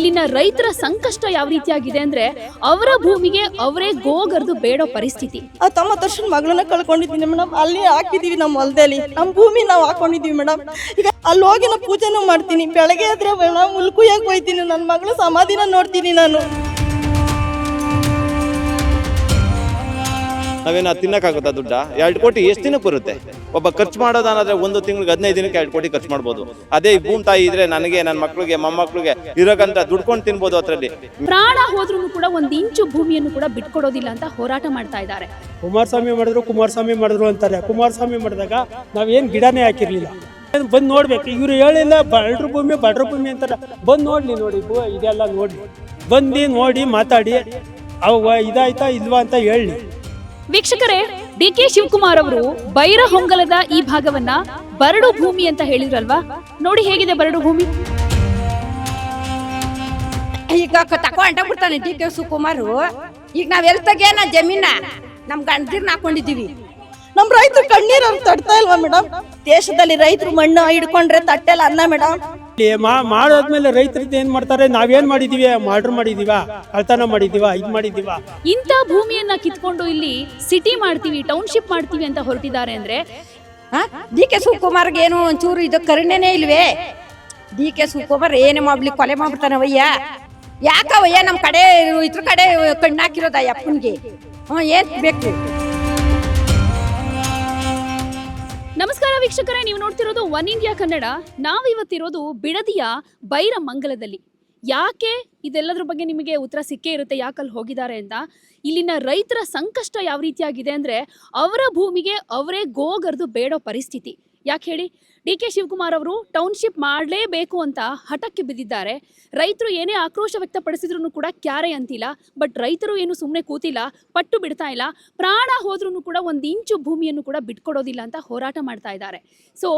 ಇಲ್ಲಿನ ರೈತರ ಸಂಕಷ್ಟ ಯಾವ ರೀತಿಯಾಗಿದೆ ಅಂದ್ರೆ ಅವರ ಭೂಮಿಗೆ ಅವರೇ ಗೋಗರ್ದು ಬೇಡೋ ಪರಿಸ್ಥಿತಿ. 90 ವರ್ಷದ ಮಗಳನ್ನ ಕಳ್ಕೊಂಡಿದ್ದೀನಿ ಮೇಡಮ್. ಅಲ್ಲಿ ಹಾಕಿದೀವಿ ನಮ್ಮ ಹೊಲದಲ್ಲಿ, ನಮ್ಮ ಭೂಮಿ ನಾವು ಹಾಕೊಂಡಿದೀವಿ ಮೇಡಮ್. ಈಗ ಅಲ್ಲಿ ಹೋಗಿ ನಾವು ಪೂಜೆನೂ ಮಾಡ್ತೀನಿ. ಬೆಳಗ್ಗೆ ಆದ್ರೆ ಮುಲ್ಕುಯಾಗಿ ಹೋಯ್ತೀನಿ, ನನ್ನ ಮಗಳು ಸಮಾಧಿನ ನೋಡ್ತೀನಿ ನಾನು. ನಾವೇನು ತಿನ್ನಕ್ಕಾಗುತ್ತಾ ದುಡ್ಡ? 2 ಕೋಟಿ ಎಷ್ಟು ದಿನಕ್ಕೆ ಬರುತ್ತೆ? ಒಬ್ಬ ಖರ್ಚು ಮಾಡೋದಾದ್ರೆ ಒಂದು ತಿಂಗಳಿಗೆ 15 ದಿನಕ್ಕೆ 2 ಕೋಟಿ ಖರ್ಚು ಮಾಡ್ಬೋದು. ಅದೇ ಈ ಭೂಮಿ ತಾಯಿ ಇದ್ರೆ ನನಗೆ, ನನ್ನ ಮಕ್ಕಳಿಗೆ, ಮೊಮ್ಮಕ್ಕಳಿಗೆ ಇರೋಕಂತ ದುಡ್ಕೊಂಡು ತಿನ್ಬೋದು. ಅದರಲ್ಲಿ ಪ್ರಾಣ ಹೋದ್ರೂ ಕೂಡ 1 ಇಂಚು ಭೂಮಿಯನ್ನು ಕೂಡ ಬಿಟ್ಕೊಡೋದಿಲ್ಲ ಅಂತ ಹೋರಾಟ ಮಾಡ್ತಾ ಇದ್ದಾರೆ. ಕುಮಾರಸ್ವಾಮಿ ಮಾಡಿದ್ರು ಅಂತಾರೆ. ಕುಮಾರಸ್ವಾಮಿ ಮಾಡಿದಾಗ ನಾವೇನು ಗಿಡನೇ ಹಾಕಿರ್ಲಿಲ್ಲ. ಬಂದು ನೋಡ್ಬೇಕು, ಇವ್ರು ಹೇಳಿಲ್ಲ ಬಡ್ರ ಭೂಮಿ ಅಂತಾರೆ. ಬಂದು ನೋಡಿ ಇದೆಲ್ಲ ನೋಡಿ, ಬಂದು ನೋಡಿ ಮಾತಾಡಿ ಅವ ಇದಾಯ್ತಾ ಇಲ್ವಾ ಅಂತ ಹೇಳಿ. ವೀಕ್ಷಕರೇ, ಡಿ.ಕೆ. ಶಿವಕುಮಾರ್ ಅವರು ಬೈರಹೊಂಗಲದ ಈ ಭಾಗವನ್ನ ಬರಡು ಭೂಮಿ ಅಂತ ಹೇಳಿದ್ರಲ್ವಾ? ನೋಡಿ ಹೇಗಿದೆ ಬರಡು ಭೂಮಿ. ಈಗ ತಕೊಂಡ್ಬಿಡ್ತಾನೆ ಡಿ.ಕೆ. ಶಿವಕುಮಾರ್. ಈಗ ನಾವೆಲ್ಲ ತೆಗಿಯೋಣ ಜಮೀನ, ನಮ್ ಗಂಡದಿರ್ನ ಹಾಕೊಂಡಿದೀವಿ. ನಮ್ಮ ರೈತರು ಕಣ್ಣೀರು ತಡ್ತಾ ಇಲ್ವಾ ಮೇಡಮ್? ದೇಶದಲ್ಲಿ ರೈತರು ಮಣ್ಣು ಹಿಡ್ಕೊಂಡ್ರೆ ತಟ್ಟೆಲ್ಲ ಅನ್ನ ಮೇಡಮ್. ಮಾಡಾದ್ಮೇಲೆ ರೈತರಿಗೆ ಏನ್ ಮಾಡ್ತಾರೆ? ನಾವೇನ್ ಮಾಡಿದೀವಿ? ಮರ್ಡರ್ ಮಾಡಿದೀವ, ಕಳ್ತನ ಮಾಡಿದೀವ, ಇದ್ ಮಾಡಿದೀವ. ಇಂಥ ಭೂಮಿಯನ್ನ ಕಿತ್ಕೊಂಡು ಇಲ್ಲಿ ಸಿಟಿ ಮಾಡ್ತೀವಿ, ಟೌನ್ಶಿಪ್ ಮಾಡ್ತೀವಿ ಅಂತ ಹೊರಟಿದ್ದಾರೆ ಅಂದ್ರೆ ಡಿ.ಕೆ. ಶಿವಕುಮಾರ್ಗೆ ಏನು ಒಂಚೂರು ಇದು ಕರುಣೆನೇ ಇಲ್ವೇ? ಡಿ.ಕೆ. ಶಿವಕುಮಾರ್ ಏನೇ ಮಾಡ್ಲಿ ಕೊಲೆ ಮಾಡ್ಬಿಡ್ತಾನವಯ್ಯ. ಯಾಕವಯ್ಯ ನಮ್ಮ ಕಡೆ ಇದ್ರ ಕಡೆ ಕಣ್ಣಾಕಿರೋದ ಅಪ್ಪನ್ಗೆ? ಏನ್ ಬೇಕು? ನಮಸ್ಕಾರ ವೀಕ್ಷಕರೇ, ನೀವು ನೋಡ್ತಿರೋದು ಒನ್ ಇಂಡಿಯಾ ಕನ್ನಡ. ನಾವಿವತ್ತಿರೋದು ಬಿಡದಿಯ ಬೈರಮಂಗಲದಲ್ಲಿ. ಯಾಕೆ ಇದೆಲ್ಲದ್ರ ಬಗ್ಗೆ ನಿಮಗೆ ಉತ್ತರ ಸಿಕ್ಕೇ ಇರುತ್ತೆ, ಯಾಕಲ್ಲಿ ಹೋಗಿದ್ದಾರೆ ಅಂತ. ಇಲ್ಲಿನ ರೈತರ ಸಂಕಷ್ಟ ಯಾವ ರೀತಿಯಾಗಿದೆ ಅಂದರೆ ಅವರ ಭೂಮಿಗೆ ಅವರೇ ಗೋಗರ್ದು ಬೇಡೋ ಪರಿಸ್ಥಿತಿ. ಯಾಕೆ ಹೇಳಿ? ಡಿ.ಕೆ. ಶಿವಕುಮಾರ್ ಅವರು ಟೌನ್ಶಿಪ್ ಮಾಡಲೇಬೇಕು ಅಂತ ಹಠಕ್ಕೆ ಬಿದ್ದಿದ್ದಾರೆ. ರೈತರು ಏನೇ ಆಕ್ರೋಶ ವ್ಯಕ್ತಪಡಿಸಿದ್ರು ಕೂಡ ಕ್ಯಾರೆ ಅಂತಿಲ್ಲ. ಬಟ್ ರೈತರು ಏನು ಸುಮ್ಮನೆ ಕೂತಿಲ್ಲ, ಪಟ್ಟು ಬಿಡ್ತಾ ಇಲ್ಲ. ಪ್ರಾಣ ಹೋದ್ರೂ ಕೂಡ 1 ಇಂಚು ಭೂಮಿಯನ್ನು ಕೂಡ ಬಿಟ್ಕೊಡೋದಿಲ್ಲ ಅಂತ ಹೋರಾಟ ಮಾಡ್ತಾ ಇದ್ದಾರೆ. ಸೊ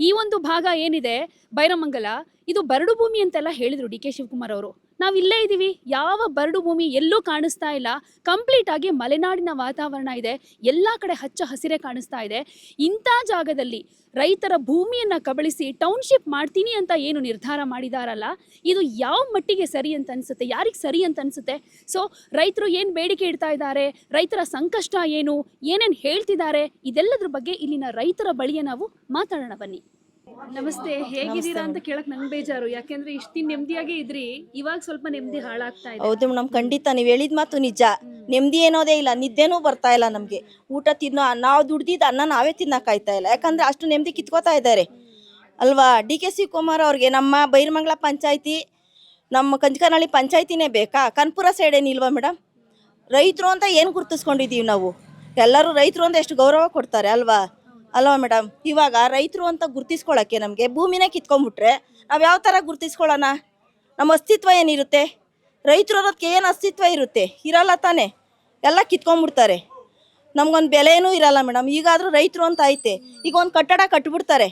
ಈ ಒಂದು ಭಾಗ ಏನಿದೆ ಬೈರಮಂಗಲ, ಇದು ಬರಡು ಭೂಮಿ ಅಂತೆಲ್ಲ ಹೇಳಿದರು ಡಿ.ಕೆ. ಶಿವಕುಮಾರ್ ಅವರು. ನಾವಿಲ್ಲೇ ಇದ್ದೀವಿ, ಯಾವ ಬರಡು ಭೂಮಿ ಎಲ್ಲೂ ಕಾಣಿಸ್ತಾ ಇಲ್ಲ. ಕಂಪ್ಲೀಟ್ ಆಗಿ ಮಲೆನಾಡಿನ ವಾತಾವರಣ ಇದೆ, ಎಲ್ಲ ಕಡೆ ಹಚ್ಚ ಹಸಿರೇ ಕಾಣಿಸ್ತಾ ಇದೆ. ಇಂಥ ಜಾಗದಲ್ಲಿ ರೈತರ ಭೂಮಿಯನ್ನು ಕಬಳಿಸಿ ಟೌನ್ಶಿಪ್ ಮಾಡ್ತೀನಿ ಅಂತ ಏನು ನಿರ್ಧಾರ ಮಾಡಿದಾರಲ್ಲ, ಇದು ಯಾವ ಮಟ್ಟಿಗೆ ಸರಿ ಅಂತ ಅನಿಸುತ್ತೆ? ಯಾರಿಗೆ ಸರಿ ಅಂತ ಅನಿಸುತ್ತೆ? ಸೊ ರೈತರು ಏನು ಬೇಡಿಕೆ ಇಡ್ತಾ ಇದ್ದಾರೆ, ರೈತರ ಸಂಕಷ್ಟ ಏನು, ಏನೇನು ಹೇಳ್ತಿದ್ದಾರೆ, ಇದೆಲ್ಲದ್ರ ಬಗ್ಗೆ ಇಲ್ಲಿನ ರೈತರ ಬಳಿಯೇ ನಾವು ಮಾತಾಡೋಣ ಬನ್ನಿ. ನಮಸ್ತೆ, ಹೇಗಿದ್ದೀರಾ ಅಂತ ಕೇಳಕ್ ನಂಗೆ ಬೇಜಾರು. ಯಾಕೆಂದ್ರೆ ಇಷ್ಟು ನೆಮ್ಮದಿಯಾಗಿ ಇದ್ರಿ, ಇವಾಗ ಸ್ವಲ್ಪ ನೆಮ್ಮದಿ ಹಾಳಾಗ್ತಾ ಇದೆ. ಹೌದು ಮೇಡಮ್, ಖಂಡಿತ ನೀವು ಹೇಳಿದ ಮಾತು ನಿಜ. ನೆಮ್ಮದಿ ಏನೋದೇ ಇಲ್ಲ, ನಿದ್ದೆನೂ ಬರ್ತಾ ಇಲ್ಲ ನಮಗೆ. ಊಟ ನಾವು ದುಡ್ದಿದ್ದು ಅನ್ನ ನಾವೇ ತಿನ್ನಕ್ಕಾಯ್ತಾ ಇಲ್ಲ, ಯಾಕಂದ್ರೆ ಅಷ್ಟು ನೆಮ್ಮದಿ ಕಿತ್ಕೋತಾ ಇದ್ದಾರೆ ಅಲ್ವಾ? ಡಿ.ಕೆ. ಶಿವಕುಮಾರ್ ಅವ್ರಿಗೆ ನಮ್ಮ ಬೈರಮಂಗಲ ಪಂಚಾಯತಿ, ನಮ್ಮ ಕಂಚಕನಹಳ್ಳಿ ಪಂಚಾಯತಿನೇ ಬೇಕಾ? ಕನ್ಪುರ ಸೈಡ್ ಏನಿಲ್ವಾ ಮೇಡಮ್? ರೈತರು ಅಂತ ಏನು ಗುರುತಿಸ್ಕೊಂಡಿದ್ದೀವಿ ನಾವು? ಎಲ್ಲರೂ ರೈತರು ಅಂತ ಎಷ್ಟು ಗೌರವ ಕೊಡ್ತಾರೆ ಅಲ್ವಾ ಮೇಡಮ್? ಇವಾಗ ರೈತರು ಅಂತ ಗುರ್ತಿಸ್ಕೊಳ್ಳೋಕ್ಕೆ ನಮಗೆ ಭೂಮಿನೇ ಕಿತ್ಕೊಂಡ್ಬಿಟ್ರೆ ನಾವು ಯಾವ ಥರ ಗುರ್ತಿಸ್ಕೊಳ್ಳೋಣ? ನಮ್ಮ ಅಸ್ತಿತ್ವ ಏನಿರುತ್ತೆ? ರೈತರು ಅನ್ನೋದಕ್ಕೆ ಏನು ಅಸ್ತಿತ್ವ ಇರುತ್ತೆ? ಇರಲ್ಲ ತಾನೇ, ಎಲ್ಲ ಕಿತ್ಕೊಂಡ್ಬಿಡ್ತಾರೆ. ನಮ್ಗೊಂದು ಬೆಲೆನೂ ಇರಲ್ಲ ಮೇಡಮ್. ಈಗಾದರೂ ರೈತರು ಅಂತ ಐತೆ, ಈಗ ಒಂದು ಕಟ್ಟಡ ಕಟ್ಬಿಡ್ತಾರೆ.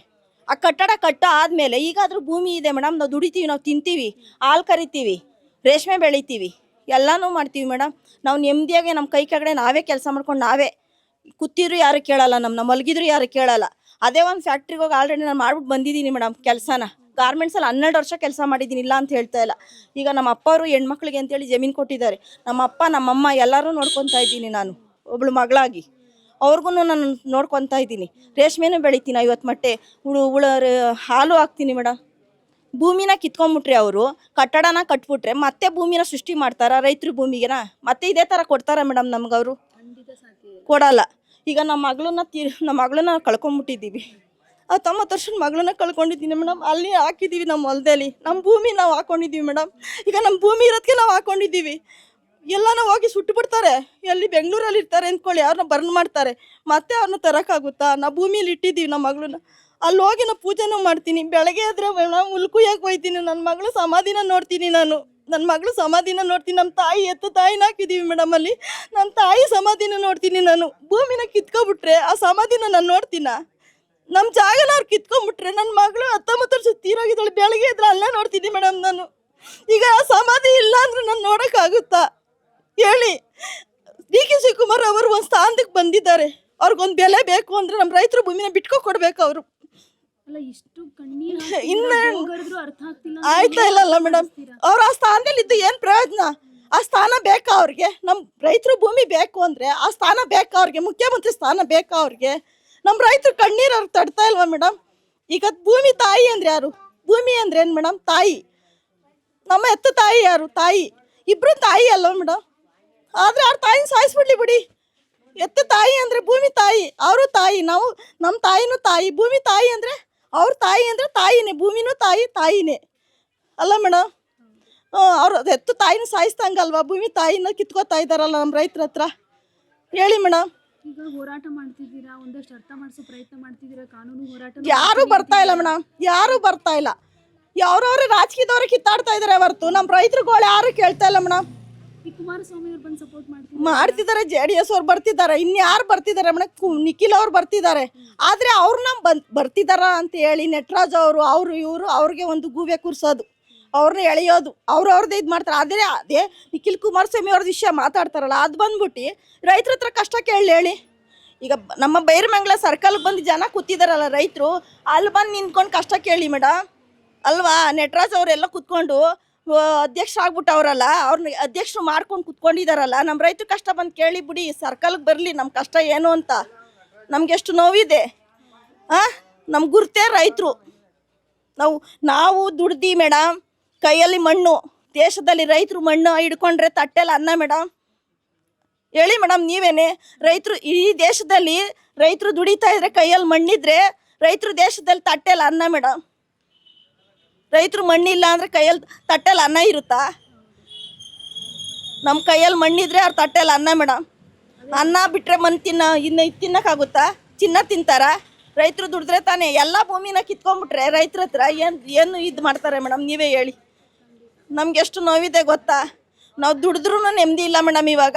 ಆ ಕಟ್ಟಡ ಆದಮೇಲೆ ಈಗಾದರೂ ಭೂಮಿ ಇದೆ ಮೇಡಮ್, ನಾವು ದುಡಿತೀವಿ, ನಾವು ತಿಂತೀವಿ, ಹಾಲು ಕರಿತೀವಿ, ರೇಷ್ಮೆ ಬೆಳಿತೀವಿ, ಎಲ್ಲನೂ ಮಾಡ್ತೀವಿ ಮೇಡಮ್. ನಾವು ನೆಮ್ಮದಿಯಾಗೆ ನಮ್ಮ ಕೈ ಕೆಳಗಡೆ ನಾವೇ ಕೆಲಸ ಮಾಡ್ಕೊಂಡು ನಾವೇ ಕೂತಿದ್ರು ಯಾರು ಕೇಳಲ್ಲ, ನಮ್ಮ ಮಲಗಿದ್ರು ಯಾರು ಕೇಳಲ್ಲ. ಅದೇ ಒಂದು ಫ್ಯಾಕ್ಟ್ರಿಗೆ ಹೋಗಿ ಆಲ್ರೆಡಿ ನಾನು ಮಾಡ್ಬಿಟ್ಟು ಬಂದಿದ್ದೀನಿ ಮೇಡಮ್ ಕೆಲಸನ. ಗಾರ್ಮೆಂಟ್ಸಲ್ಲಿ 12 ವರ್ಷ ಕೆಲಸ ಮಾಡಿದ್ದೀನಿ, ಇಲ್ಲ ಅಂತ ಹೇಳ್ತಾ ಇಲ್ಲ. ಈಗ ನಮ್ಮ ಅಪ್ಪ ಅವರು ಹೆಣ್ಮಕ್ಳಿಗೆ ಅಂತೇಳಿ ಜಮೀನು ಕೊಟ್ಟಿದ್ದಾರೆ. ನಮ್ಮ ಅಪ್ಪ ನಮ್ಮಮ್ಮ ಎಲ್ಲರೂ ನೋಡ್ಕೊತಾ ಇದ್ದೀನಿ ನಾನು, ಒಬ್ಳು ಮಗಳಾಗಿ ಅವ್ರಿಗೂ ನಾನು ನೋಡ್ಕೊತಾ ಇದ್ದೀನಿ. ರೇಷ್ಮೆನೂ ಬೆಳಿತೀನಿ, 50 ಮಟ್ಟೆ ಹಾಲು ಹಾಕ್ತೀನಿ ಮೇಡಮ್. ಭೂಮಿನ ಕಿತ್ಕೊಂಡ್ಬಿಟ್ರೆ ಅವರು, ಕಟ್ಟಡನ ಕಟ್ಬಿಟ್ರೆ ಮತ್ತೆ ಭೂಮಿನ ಸೃಷ್ಟಿ ಮಾಡ್ತಾರ? ರೈತರ ಭೂಮಿಗೆನ ಮತ್ತೆ ಇದೇ ಥರ ಕೊಡ್ತಾರ ಮೇಡಮ್? ನಮ್ಗೆ ಅವರು ಕೊಡಲ್ಲ. ಈಗ ನಮ್ಮ ಮಗಳನ್ನ ಕಳ್ಕೊಂಡ್ಬಿಟ್ಟಿದ್ದೀವಿ. 90 ವರ್ಷದ ಮಗಳನ್ನ ಕಳ್ಕೊಂಡಿದ್ದೀನಿ ಮೇಡಮ್. ಅಲ್ಲಿ ಹಾಕಿದ್ದೀವಿ ನಮ್ಮ ಹೊಲದಲ್ಲಿ, ನಮ್ಮ ಭೂಮಿ ನಾವು ಹಾಕೊಂಡಿದ್ದೀವಿ ಮೇಡಮ್. ಈಗ ನಮ್ಮ ಭೂಮಿ ಇರೋದಕ್ಕೆ ನಾವು ಹಾಕೊಂಡಿದ್ದೀವಿ. ಎಲ್ಲನೂ ಹೋಗಿ ಸುಟ್ಟು ಬಿಡ್ತಾರೆ. ಎಲ್ಲಿ ಬೆಂಗಳೂರಲ್ಲಿ ಇರ್ತಾರೆ ಅಂದ್ಕೊಳ್ಳಿ, ಅವ್ರನ್ನ ಬರ್ನ್ ಮಾಡ್ತಾರೆ, ಮತ್ತೆ ಅವ್ರನ್ನ ತರೋಕ್ಕಾಗುತ್ತಾ? ನಾವು ಭೂಮಿಯಲ್ಲಿ ಇಟ್ಟಿದ್ದೀವಿ ನಮ್ಮ ಮಗಳನ್ನ. ಅಲ್ಲಿ ಹೋಗಿ ನಾವು ಪೂಜೆನೂ ಮಾಡ್ತೀನಿ. ಬೆಳಗ್ಗೆ ಆದ್ರೆ ಮುಲ್ಕುಯಾಗಿ ಹೋಯ್ತೀನಿ, ನನ್ನ ಮಗಳು ಸಮಾಧಿನ ನೋಡ್ತೀನಿ ನಾನು. ನನ್ನ ಮಗಳು ಸಮಾಧಿನ ನೋಡ್ತೀನಿ. ನಮ್ಮ ತಾಯಿ ತಾಯಿನ ಹಾಕಿದ್ದೀವಿ ಮೇಡಮ್ ಅಲ್ಲಿ, ನನ್ನ ತಾಯಿ ಸಮಾಧಿನ ನೋಡ್ತೀನಿ ನಾನು. ಭೂಮಿನ ಕಿತ್ಕೊಬಿಟ್ರೆ ಆ ಸಮಾಧಿನ ನಾನು ನೋಡ್ತೀನ? ನಮ್ಮ ಜಾಗನ ಅವ್ರು ಕಿತ್ಕೊಂಡ್ಬಿಟ್ರೆ ನನ್ನ ಮಗಳು 19 ವರ್ಷ ತೀರೋಗಿದ್ದಾಳೆ. ಬೆಳಗ್ಗೆ ಇದ್ರೆ ಅಲ್ಲೇ ನೋಡ್ತೀನಿ ಮೇಡಮ್ ನಾನು. ಈಗ ಆ ಸಮಾಧಿ ಇಲ್ಲ ಅಂದ್ರೆ ನಾನು ನೋಡೋಕ್ಕಾಗುತ್ತಾ ಹೇಳಿ? ಡಿ.ಕೆ. ಶಿವಕುಮಾರ್ ಅವರು ಒಂದು ಸ್ಥಾನಕ್ಕೆ ಬಂದಿದ್ದಾರೆ, ಅವ್ರಿಗೊಂದು ಬೆಲೆ ಬೇಕು ಅಂದರೆ ನಮ್ಮ ರೈತರು ಭೂಮಿನ ಬಿಟ್ಕೊಡ್ಬೇಕು ಅವರು. ಅಲ್ಲ ಇಷ್ಟು ಕಣ್ಣೀರ್ ಇನ್ನ ಹೋಗರಿದ್ರು ಅರ್ಥ ಆಗ್ತಿಲ್ಲ ಆಯ್ತಾ ಇಲ್ಲಲ್ಲ ಮೇಡಮ್, ಅವ್ರು ಆ ಸ್ಥಾನದಲ್ಲಿ ಇದ್ದು ಏನು ಪ್ರಯೋಜನ? ಆ ಸ್ಥಾನ ಬೇಕಾ ಅವ್ರಿಗೆ? ನಮ್ಮ ರೈತರು ಭೂಮಿ ಬೇಕು ಅಂದರೆ ಆ ಸ್ಥಾನ ಬೇಕಾ ಅವ್ರಿಗೆ? ಮುಖ್ಯಮಂತ್ರಿ ಸ್ಥಾನ ಬೇಕಾ ಅವ್ರಿಗೆ? ನಮ್ಮ ರೈತರು ಕಣ್ಣೀರು ಅವ್ರಿಗೆ ತಡ್ತಾ ಇಲ್ವಾ ಮೇಡಮ್? ಈಗ ಭೂಮಿ ತಾಯಿ ಅಂದ್ರೆ ಯಾರು? ಭೂಮಿ ಅಂದ್ರೆ ಏನು ಮೇಡಮ್? ತಾಯಿ. ನಮ್ಮ ಎತ್ತ ತಾಯಿ ಯಾರು? ತಾಯಿ. ಇಬ್ರು ತಾಯಿ ಅಲ್ವ ಮೇಡಮ್? ಆದರೆ ಅವ್ರ ತಾಯಿನ ಸಾಯಿಸ್ಬಿಡ್ಲಿ ಬಿಡಿ. ಎತ್ತ ತಾಯಿ ಅಂದರೆ ಭೂಮಿ ತಾಯಿ, ಅವರು ತಾಯಿ, ನಾವು ನಮ್ಮ ತಾಯಿನೂ ತಾಯಿ. ಭೂಮಿ ತಾಯಿ ಅಂದರೆ ಅವ್ರ ತಾಯಿ ಅಂದರೆ ತಾಯಿನೇ, ಭೂಮಿನೂ ತಾಯಿ, ತಾಯಿನೇ ಅಲ್ಲ ಮೇಡಮ್? ಅವ್ರು ಎತ್ತು ತಾಯಿನೂ ಸಾಯಿಸ್ದಂಗಲ್ವಾ? ಭೂಮಿ ತಾಯಿನ ಕಿತ್ಕೋತಾ ಇದ್ದಾರಲ್ಲ ನಮ್ಮ ರೈತರ ಹತ್ರ. ಹೇಳಿ ಮೇಡಮ್. ಈಗ ಹೋರಾಟ ಮಾಡ್ತಿದ್ದೀರಾ, ಒಂದಷ್ಟು ಅರ್ಥ ಮಾಡಿಸೋ ಪ್ರಯತ್ನ ಮಾಡ್ತಿದ್ದೀರಾ, ಕಾನೂನು ಹೋರಾಟ ಯಾರು ಬರ್ತಾ ಇಲ್ಲ ಮೇಡಮ್, ಯಾರು ಬರ್ತಾ ಇಲ್ಲ. ಯಾವ್ರವ್ರೆ ರಾಜಕೀಯದವ್ರೆ ಕಿತ್ತಾಡ್ತಾ ಇದಾರೆ ಹೊರತು ನಮ್ಮ ರೈತರುಗಳು ಯಾರು ಕೇಳ್ತಾ ಇಲ್ಲ ಮೇಡಮ್. ಈ ಕುಮಾರಸ್ವಾಮಿ ಅವ್ರು ಬಂದು ಸಪೋರ್ಟ್ ಮಾಡ್ತಿದ್ದಾರೆ, JDS ಅವ್ರು ಬರ್ತಿದ್ದಾರೆ, ಇನ್ಯಾರು ಬರ್ತಿದ್ದಾರೆ ಮೇಡಮ್? ನಿಖಿಲ್ ಅವ್ರು ಬರ್ತಿದ್ದಾರೆ. ಆದರೆ ಅವ್ರನ್ನ ಬರ್ತಿದಾರ ಅಂತ ಹೇಳಿ ನಟರಾಜ್ ಅವರು ಇವರು ಅವ್ರಿಗೆ ಒಂದು ಗೂಬೆ ಕೂರಿಸೋದು, ಅವ್ರನ್ನ ಎಳೆಯೋದು, ಅವ್ರವ್ರದ್ದೇ ಇದು ಮಾಡ್ತಾರೆ. ಅದೇ ನಿಖಿಲ್ ಕುಮಾರಸ್ವಾಮಿ ಅವ್ರದ್ದು ವಿಷಯ ಮಾತಾಡ್ತಾರಲ್ಲ, ಅದು ಬಂದ್ಬಿಟ್ಟು ರೈತರ ಹತ್ರ ಕಷ್ಟ ಹೇಳಿ. ಈಗ ನಮ್ಮ ಬೈರಮಂಗಲ ಸರ್ಕಲ್ಗೆ ಬಂದು ಜನ ಕೂತಿದಾರಲ್ಲ ರೈತರು, ಅಲ್ಲಿ ಬಂದು ನಿಂತ್ಕೊಂಡು ಕಷ್ಟ ಕೇಳಿ ಮೇಡಮ್ ಅಲ್ವಾ? ನಟರಾಜ್ ಅವರೆಲ್ಲ ಕೂತ್ಕೊಂಡು ಅಧ್ಯಕ್ಷರಾಗ್ಬಿಟ್ಟವ್ರಲ್ಲ, ಅವ್ರನ್ನ ಅಧ್ಯಕ್ಷರು ಮಾಡ್ಕೊಂಡು ಕೂತ್ಕೊಂಡಿದಾರಲ್ಲ, ನಮ್ಮ ರೈತರು ಕಷ್ಟ ಬಂದು ಕೇಳಿ ಬಿಡಿ. ಸರ್ಕಲ್ಗೆ ಬರಲಿ ನಮ್ಮ ಕಷ್ಟ ಏನು ಅಂತ. ನಮ್ಗೆ ಎಷ್ಟು ನೋವಿದೆ. ನಮ್ಮ ಗುರ್ತೇ ರೈತರು. ನಾವು ದುಡ್ದು ಮೇಡಮ್, ಕೈಯಲ್ಲಿ ಮಣ್ಣು. ದೇಶದಲ್ಲಿ ರೈತರು ಮಣ್ಣು ಹಿಡ್ಕೊಂಡ್ರೆ ತಟ್ಟೆಲ್ಲ ಅನ್ನ ಮೇಡಮ್. ಹೇಳಿ ಮೇಡಮ್ ನೀವೇನೆ? ರೈತರು ಈ ದೇಶದಲ್ಲಿ ರೈತರು ದುಡಿತಾ ಇದ್ರೆ, ಕೈಯಲ್ಲಿ ಮಣ್ಣಿದ್ರೆ ರೈತರು ದೇಶದಲ್ಲಿ ತಟ್ಟೆಲ್ಲ ಅನ್ನ ಮೇಡಮ್. ರೈತರು ಮಣ್ಣಿಲ್ಲ ಅಂದರೆ ಕೈಯಲ್ಲಿ ತಟ್ಟೆಲ್ಲ ಅನ್ನ ಇರುತ್ತಾ? ನಮ್ಮ ಕೈಯಲ್ಲಿ ಮಣ್ಣಿದ್ರೆ ಅವ್ರ ತಟ್ಟೆಲ್ಲ ಅನ್ನ ಮೇಡಮ್. ಅನ್ನ ಬಿಟ್ಟರೆ ಇನ್ನು ತಿನ್ನೋಕ್ಕಾಗುತ್ತಾ? ಚಿನ್ನ ತಿಂತಾರ? ರೈತರು ದುಡಿದ್ರೆ ತಾನೇ. ಎಲ್ಲ ಭೂಮಿನ ಕಿತ್ಕೊಂಡ್ಬಿಟ್ರೆ ರೈತರ ಹತ್ರ ಏನು ಇದು ಮಾಡ್ತಾರೆ ಮೇಡಮ್? ನೀವೇ ಹೇಳಿ. ನಮ್ಗೆ ಎಷ್ಟು ನೋವಿದೆ ಗೊತ್ತಾ? ನಾವು ದುಡಿದ್ರೂ ನೆಮ್ಮದಿ ಇಲ್ಲ ಮೇಡಮ್. ಇವಾಗ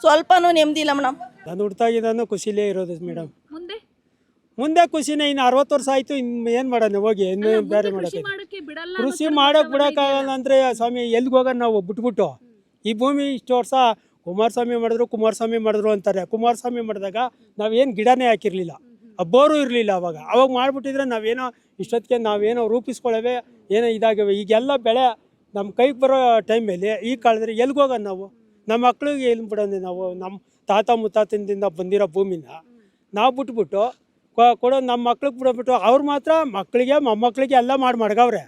ಸ್ವಲ್ಪನೂ ನೆಮ್ಮದಿ ಇಲ್ಲ ಮೇಡಮ್. ನಾನು ಹುಡ್ತಾಗಿದ್ದಾನು ಖುಷಿಲೇ ಇರೋದು ಮೇಡಮ್. ಮುಂದೆ ಖುಷಿನೇ. ಇನ್ನು 60 ವರ್ಷ ಆಯಿತು, ಇನ್ನು ಏನು ಮಾಡೋಣ ಹೋಗಿ, ಇನ್ನು ಬೇರೆ ಮಾಡೋಕ್ಕೆ. ಮಾಡಕ್ಕೆ ಬಿಡಲ್ಲ. ಕೃಷಿ ಬಿಡೋಕ್ಕಾಗಲ್ಲ ಅಂದರೆ ಸ್ವಾಮಿ ಎಲ್ಲಿಗೆ ಹೋಗೋಣ ನಾವು ಬಿಟ್ಬಿಟ್ಟು? ಈ ಭೂಮಿ ಇಷ್ಟು ವರ್ಷ ಕುಮಾರಸ್ವಾಮಿ ಮಾಡಿದ್ರು ಅಂತಾರೆ. ಕುಮಾರಸ್ವಾಮಿ ಮಾಡಿದಾಗ ನಾವೇನು ಗಿಡನೇ ಹಾಕಿರಲಿಲ್ಲ, ಬೋರು ಇರಲಿಲ್ಲ. ಅವಾಗ ಮಾಡಿಬಿಟ್ಟಿದ್ರೆ ನಾವೇನೋ ಇಷ್ಟೊತ್ತಿಗೆ ನಾವೇನೋ ರೂಪಿಸ್ಕೊಳ್ಳೋವೆ, ಏನೋ ಇದಾಗವೆ. ಈಗೆಲ್ಲ ಬೆಳೆ ನಮ್ಮ ಕೈಗೆ ಬರೋ ಟೈಮಲ್ಲಿ ಈ ಕಾಲದಲ್ಲಿ ಎಲ್ಲಿಗೆ ಹೋಗೋಣ ನಾವು? ನಮ್ಮ ಮಕ್ಳಿಗೆ ಎಲ್ಲಿ ಬಿಡೋಣ ನಾವು? ನಮ್ಮ ತಾತ ಮುತ್ತಾತನದಿಂದ ಬಂದಿರೋ ಭೂಮಿನ ನಾವು ಬಿಟ್ಬಿಟ್ಟು ಕೊಡೋ ನಮ್ಮ ಮಕ್ಳಿಗೆ ಬಿಡೋಬಿಟ್ಟು ಅವ್ರು ಮಾತ್ರ ಮಕ್ಕಳಿಗೆ ಮೊಮ್ಮಕ್ಕಳಿಗೆ ಎಲ್ಲ ಮಡಗವ್ರೆ.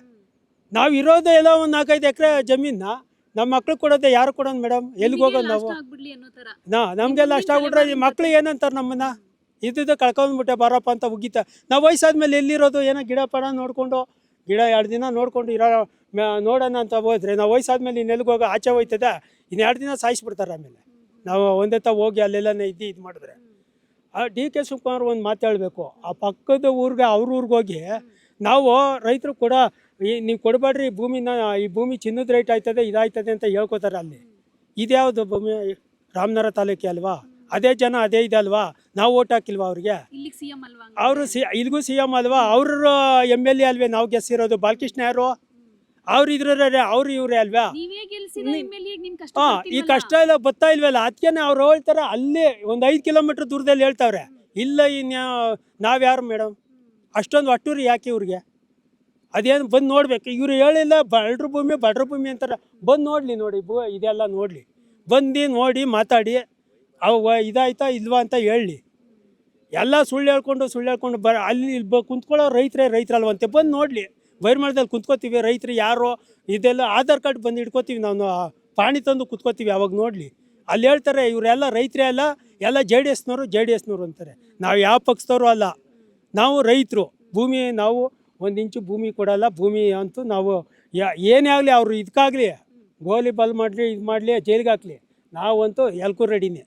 ನಾವು ಇರೋದು ಎಲ್ಲ ಒಂದು 4-5 ಎಕರೆ ಜಮೀನ ನಮ್ಮ ಮಕ್ಳಿಗೆ ಕೊಡೋದೆ ಯಾರು ಕೊಡೋಣ ಮೇಡಮ್? ಎಲ್ಲಿಗೆ ಹೋಗೋದು ನಾವು? ನಮಗೆಲ್ಲ ಅಷ್ಟ ಆಗ್ಬಿಟ್ರೆ ಈ ಮಕ್ಳಿಗೆ ಏನಂತಾರೆ ನಮ್ಮನ್ನ? ಇದ್ದಿದ್ದು ಕಳ್ಕೊಂಡ್ಬಿಟ್ಟೆ ಬಾರಪ್ಪ ಅಂತ ಉಗಿತ. ನಾವು ವಯಸ್ಸಾದ್ಮೇಲೆ ಎಲ್ಲಿರೋದು? ಏನೋ ಗಿಡ ಪಡ ನೋಡಿಕೊಂಡು, ಗಿಡ 2 ದಿನ ನೋಡ್ಕೊಂಡು ನೋಡೋಣ ಅಂತ ಹೋದ್ರೆ ನಾವು ವಯಸ್ಸಾದ್ಮೇಲೆ ಇನ್ನೆಲ್ಲಿಗೆ ಹೋಗೋ? ಆಚೆ ಹೋಯ್ತದೆ, ಇನ್ನು 2 ದಿನ ಸಾಯಿಸ್ಬಿಡ್ತಾರೆ. ಆಮೇಲೆ ನಾವು ಒಂದೇ ಹೋಗಿ ಅಲ್ಲೆಲ್ಲನೇ ಇದು ಮಾಡಿದ್ರೆ. DK ಶಿವಕುಮಾರ್ ಒಂದು ಮಾತು ಹೇಳಬೇಕು. ಆ ಪಕ್ಕದ ಊರಿಗೆ ಅವ್ರ ಊರಿಗೆ ಹೋಗಿ ನಾವು ರೈತರು ನೀವು ಕೊಡಬೇಡ್ರಿ ಭೂಮಿನ, ಈ ಭೂಮಿ ಚಿನ್ನದ ರೇಟ್ ಆಯ್ತದೆ, ಇದಾಯ್ತದೆ ಅಂತ ಹೇಳ್ಕೊತಾರೆ. ಅಲ್ಲಿ ಇದ್ಯಾವುದು ಭೂಮಿ? ರಾಮನಗರ ತಾಲೂಕಿ ಅಲ್ವಾ? ಅದೇ ಜನ ಅದೇ ಇದೆ ಅಲ್ವಾ? ನಾವು ಓಟ್ ಹಾಕಿಲ್ವಾ ಅವ್ರಿಗೆ? ಅವರು ಇಲ್ಲಿಗೂ CM ಅಲ್ವಾ? ಅವ್ರ MLA ಅಲ್ವೇ ನಾವು ಗೆಲ್ಸಿರೋದು? ಬಾಲಕೃಷ್ಣ ಯಾರು? ಅವ್ರು ಅವ್ರು ಇವ್ರೆ ಅಲ್ವಾ? ಈ ಕಷ್ಟ ಎಲ್ಲ ಬರ್ತಾ ಇಲ್ವಲ್ಲ, ಅದಕ್ಕೆ ಅವ್ರು ಹೇಳ್ತಾರೆ. ಅಲ್ಲೇ ಒಂದು 5 ಕಿಲೋಮೀಟರ್ ದೂರದಲ್ಲಿ ಹೇಳ್ತಾವ್ರೆ. ಇಲ್ಲ ನಾವ್ಯಾರು ಮೇಡಮ್? ಅಷ್ಟೊಂದು ಒಟ್ಟೂರಿ ಯಾಕೆ ಇವ್ರಿಗೆ? ಅದೇನು ಬಂದು ನೋಡ್ಬೇಕು. ಇವ್ರು ಹೇಳಿಲ್ಲ ಬಡ್ರ ಭೂಮಿ ಅಂತಾರೆ. ಬಂದು ನೋಡಿ ಇದೆಲ್ಲ ನೋಡಲಿ, ಬಂದು ನೋಡಿ ಮಾತಾಡಿ ಇದಾಯ್ತಾ ಇಲ್ವಾ ಅಂತ ಹೇಳಿ. ಎಲ್ಲ ಸುಳ್ಳು ಹೇಳ್ಕೊಂಡು ಅಲ್ಲಿ ಕುಂತ್ಕೊಳ್ಳೋ ರೈತರಲ್ವಂತೆ. ಬಂದು ನೋಡಲಿ, ಬೈರ್ಮಳದಲ್ಲಿ ಕುಂತ್ಕೋತೀವಿ ರೈತರು ಯಾರೋ, ಇದೆಲ್ಲ ಆಧಾರ್ ಕಾರ್ಡ್ ಬಂದು ಇಟ್ಕೋತೀವಿ ನಾವು, ಪಾಣಿ ತಂದು ಕುತ್ಕೋತೀವಿ. ಅವಾಗ ನೋಡಲಿ, ಅಲ್ಲಿ ಹೇಳ್ತಾರೆ ಇವರೆಲ್ಲ ರೈತರೇ ಅಲ್ಲ, ಎಲ್ಲ JDSನವರು ಅಂತಾರೆ. ನಾವು ಯಾವ ಪಕ್ಷದವರು ಅಲ್ಲ, ನಾವು ರೈತರು. ಭೂಮಿ ನಾವು 1 ಇಂಚು ಭೂಮಿ ಕೊಡಲ್ಲ. ಭೂಮಿ ಅಂತೂ ನಾವು ಏನೇ ಆಗಲಿ, ಅವರು ಇದಕ್ಕಾಗಲಿ ಗೋಲಿ ಬಲ್ ಮಾಡಲಿ, ಇದು ಮಾಡಲಿ, ಜೈಲಿಗೆ ಹಾಕಲಿ, ನಾವಂತೂ ಎಲ್ಕೂ ರೆಡಿನೇ.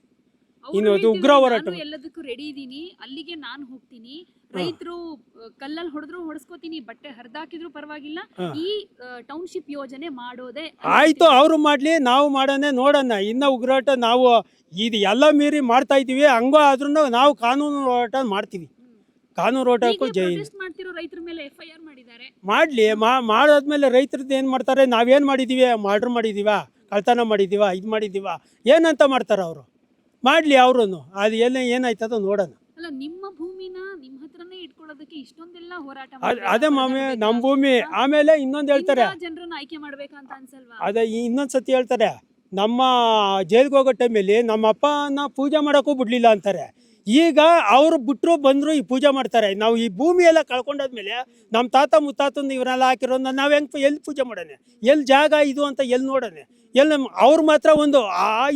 ಇನ್ನು ಅದು ಉಗ್ರ ಹೋರಾಟ. ಎಲ್ಲದಕ್ಕೂ ರೆಡಿ ಇದೀನಿ, ಅಲ್ಲಿಗೆ ನಾನು ಹೋಗ್ತೀನಿ. ರೈತರು ಕಲ್ಲಲ್ಲಿ ಹೊಡೆಸ್ಕೋತೀನಿ, ಬಟ್ಟೆ ಹರಿದಾಕಿದ್ರು ಪರವಾಗಿಲ್ಲ, ಈ ಟೌನ್ಶಿಪ್ ಯೋಜನೆ ಮಾಡೋದೇ ಆಯ್ತು. ಅವರು ಮಾಡ್ಲಿ, ನಾವು ಮಾಡೋಣ, ನೋಡೋಣ. ಇನ್ನ ಉಗ್ರಾಟ ನಾವು ಇದು ಎಲ್ಲ ಮೀರಿ ಮಾಡ್ತಾ ಇದೀವಿ. ಹಂಗೋ ಆದ್ರೂ ನಾವು ಕಾನೂನು ಹೋರಾಟ ಮಾಡ್ತೀವಿ. ಕಾನೂನು ಹೋರಾಟಕ್ಕೂ ಮಾಡ್ಲಿ. ಮಾಡಾದ್ಮೇಲೆ ರೈತರದ್ದು ಏನು ಮಾಡ್ತಾರೆ? ನಾವೇನು ಮಾಡಿದೀವಿ? ಮರ್ಡರ್ ಮಾಡಿದೀವ, ಕಳ್ತನ ಮಾಡಿದೀವ, ಇದು ಮಾಡಿದೀವ, ಏನಂತ ಮಾಡ್ತಾರೆ ಅವರು? ಮಾಡಲಿ ಅವರು. ಅದು ಏನಾಯ್ತದ ನೋಡೋಣ. ಅಲ್ಲ, ಅಲ್ಲ ನಿಮ್ಮ ಭೂಮಿನ ನಿಮ್ಮ ಹತ್ರನೇ ಇಟ್ಕೊಳ್ಳೋದಕ್ಕೆ ಇಷ್ಟೊಂದೆಲ್ಲ ಹೋರಾಟ ಅದೇ ಮಾಮಿ ನಮ್ಮ ಭೂಮಿ. ಆಮೇಲೆ ಇನ್ನೊಂದು ಹೇಳ್ತಾರೆ, ಜನರನ್ನ ಆಯ್ಕೆ ಮಾಡ್ಬೇಕಂತ ಅನ್ಸಲ್ವಾ? ಅದೇ ಇನ್ನೊಂದು ಸತಿ ಹೇಳ್ತಾರೆ, ನಮ್ಮ ಜೈಲ್ಗೆ ಹೋಗೋ ಟೈಮಲ್ಲಿ ನಮ್ಮ ಅಪ್ಪನ ಪೂಜೆ ಮಾಡೋಕ್ಕೂ ಬಿಡಲಿಲ್ಲ ಅಂತಾರೆ. ಈಗ ಅವರು ಬಿಟ್ಟರು ಬಂದರು ಈ ಪೂಜೆ ಮಾಡ್ತಾರೆ. ನಾವು ಈ ಭೂಮಿ ಎಲ್ಲ ಕಳ್ಕೊಂಡಾದ್ಮೇಲೆ ನಮ್ಮ ತಾತ ಮುತ್ತಾತಂದು ಇವರೆಲ್ಲ ಹಾಕಿರೋದು ನಾವು ಹೆಂಗೆ ಎಲ್ಲಿ ಪೂಜೆ ಮಾಡೋಣ, ಎಲ್ಲಿ ಜಾಗ ಇದು ಅಂತ ಎಲ್ಲಿ ನೋಡೋಣ, ಎಲ್ಲಿ ಅವ್ರು ಮಾತ್ರ ಒಂದು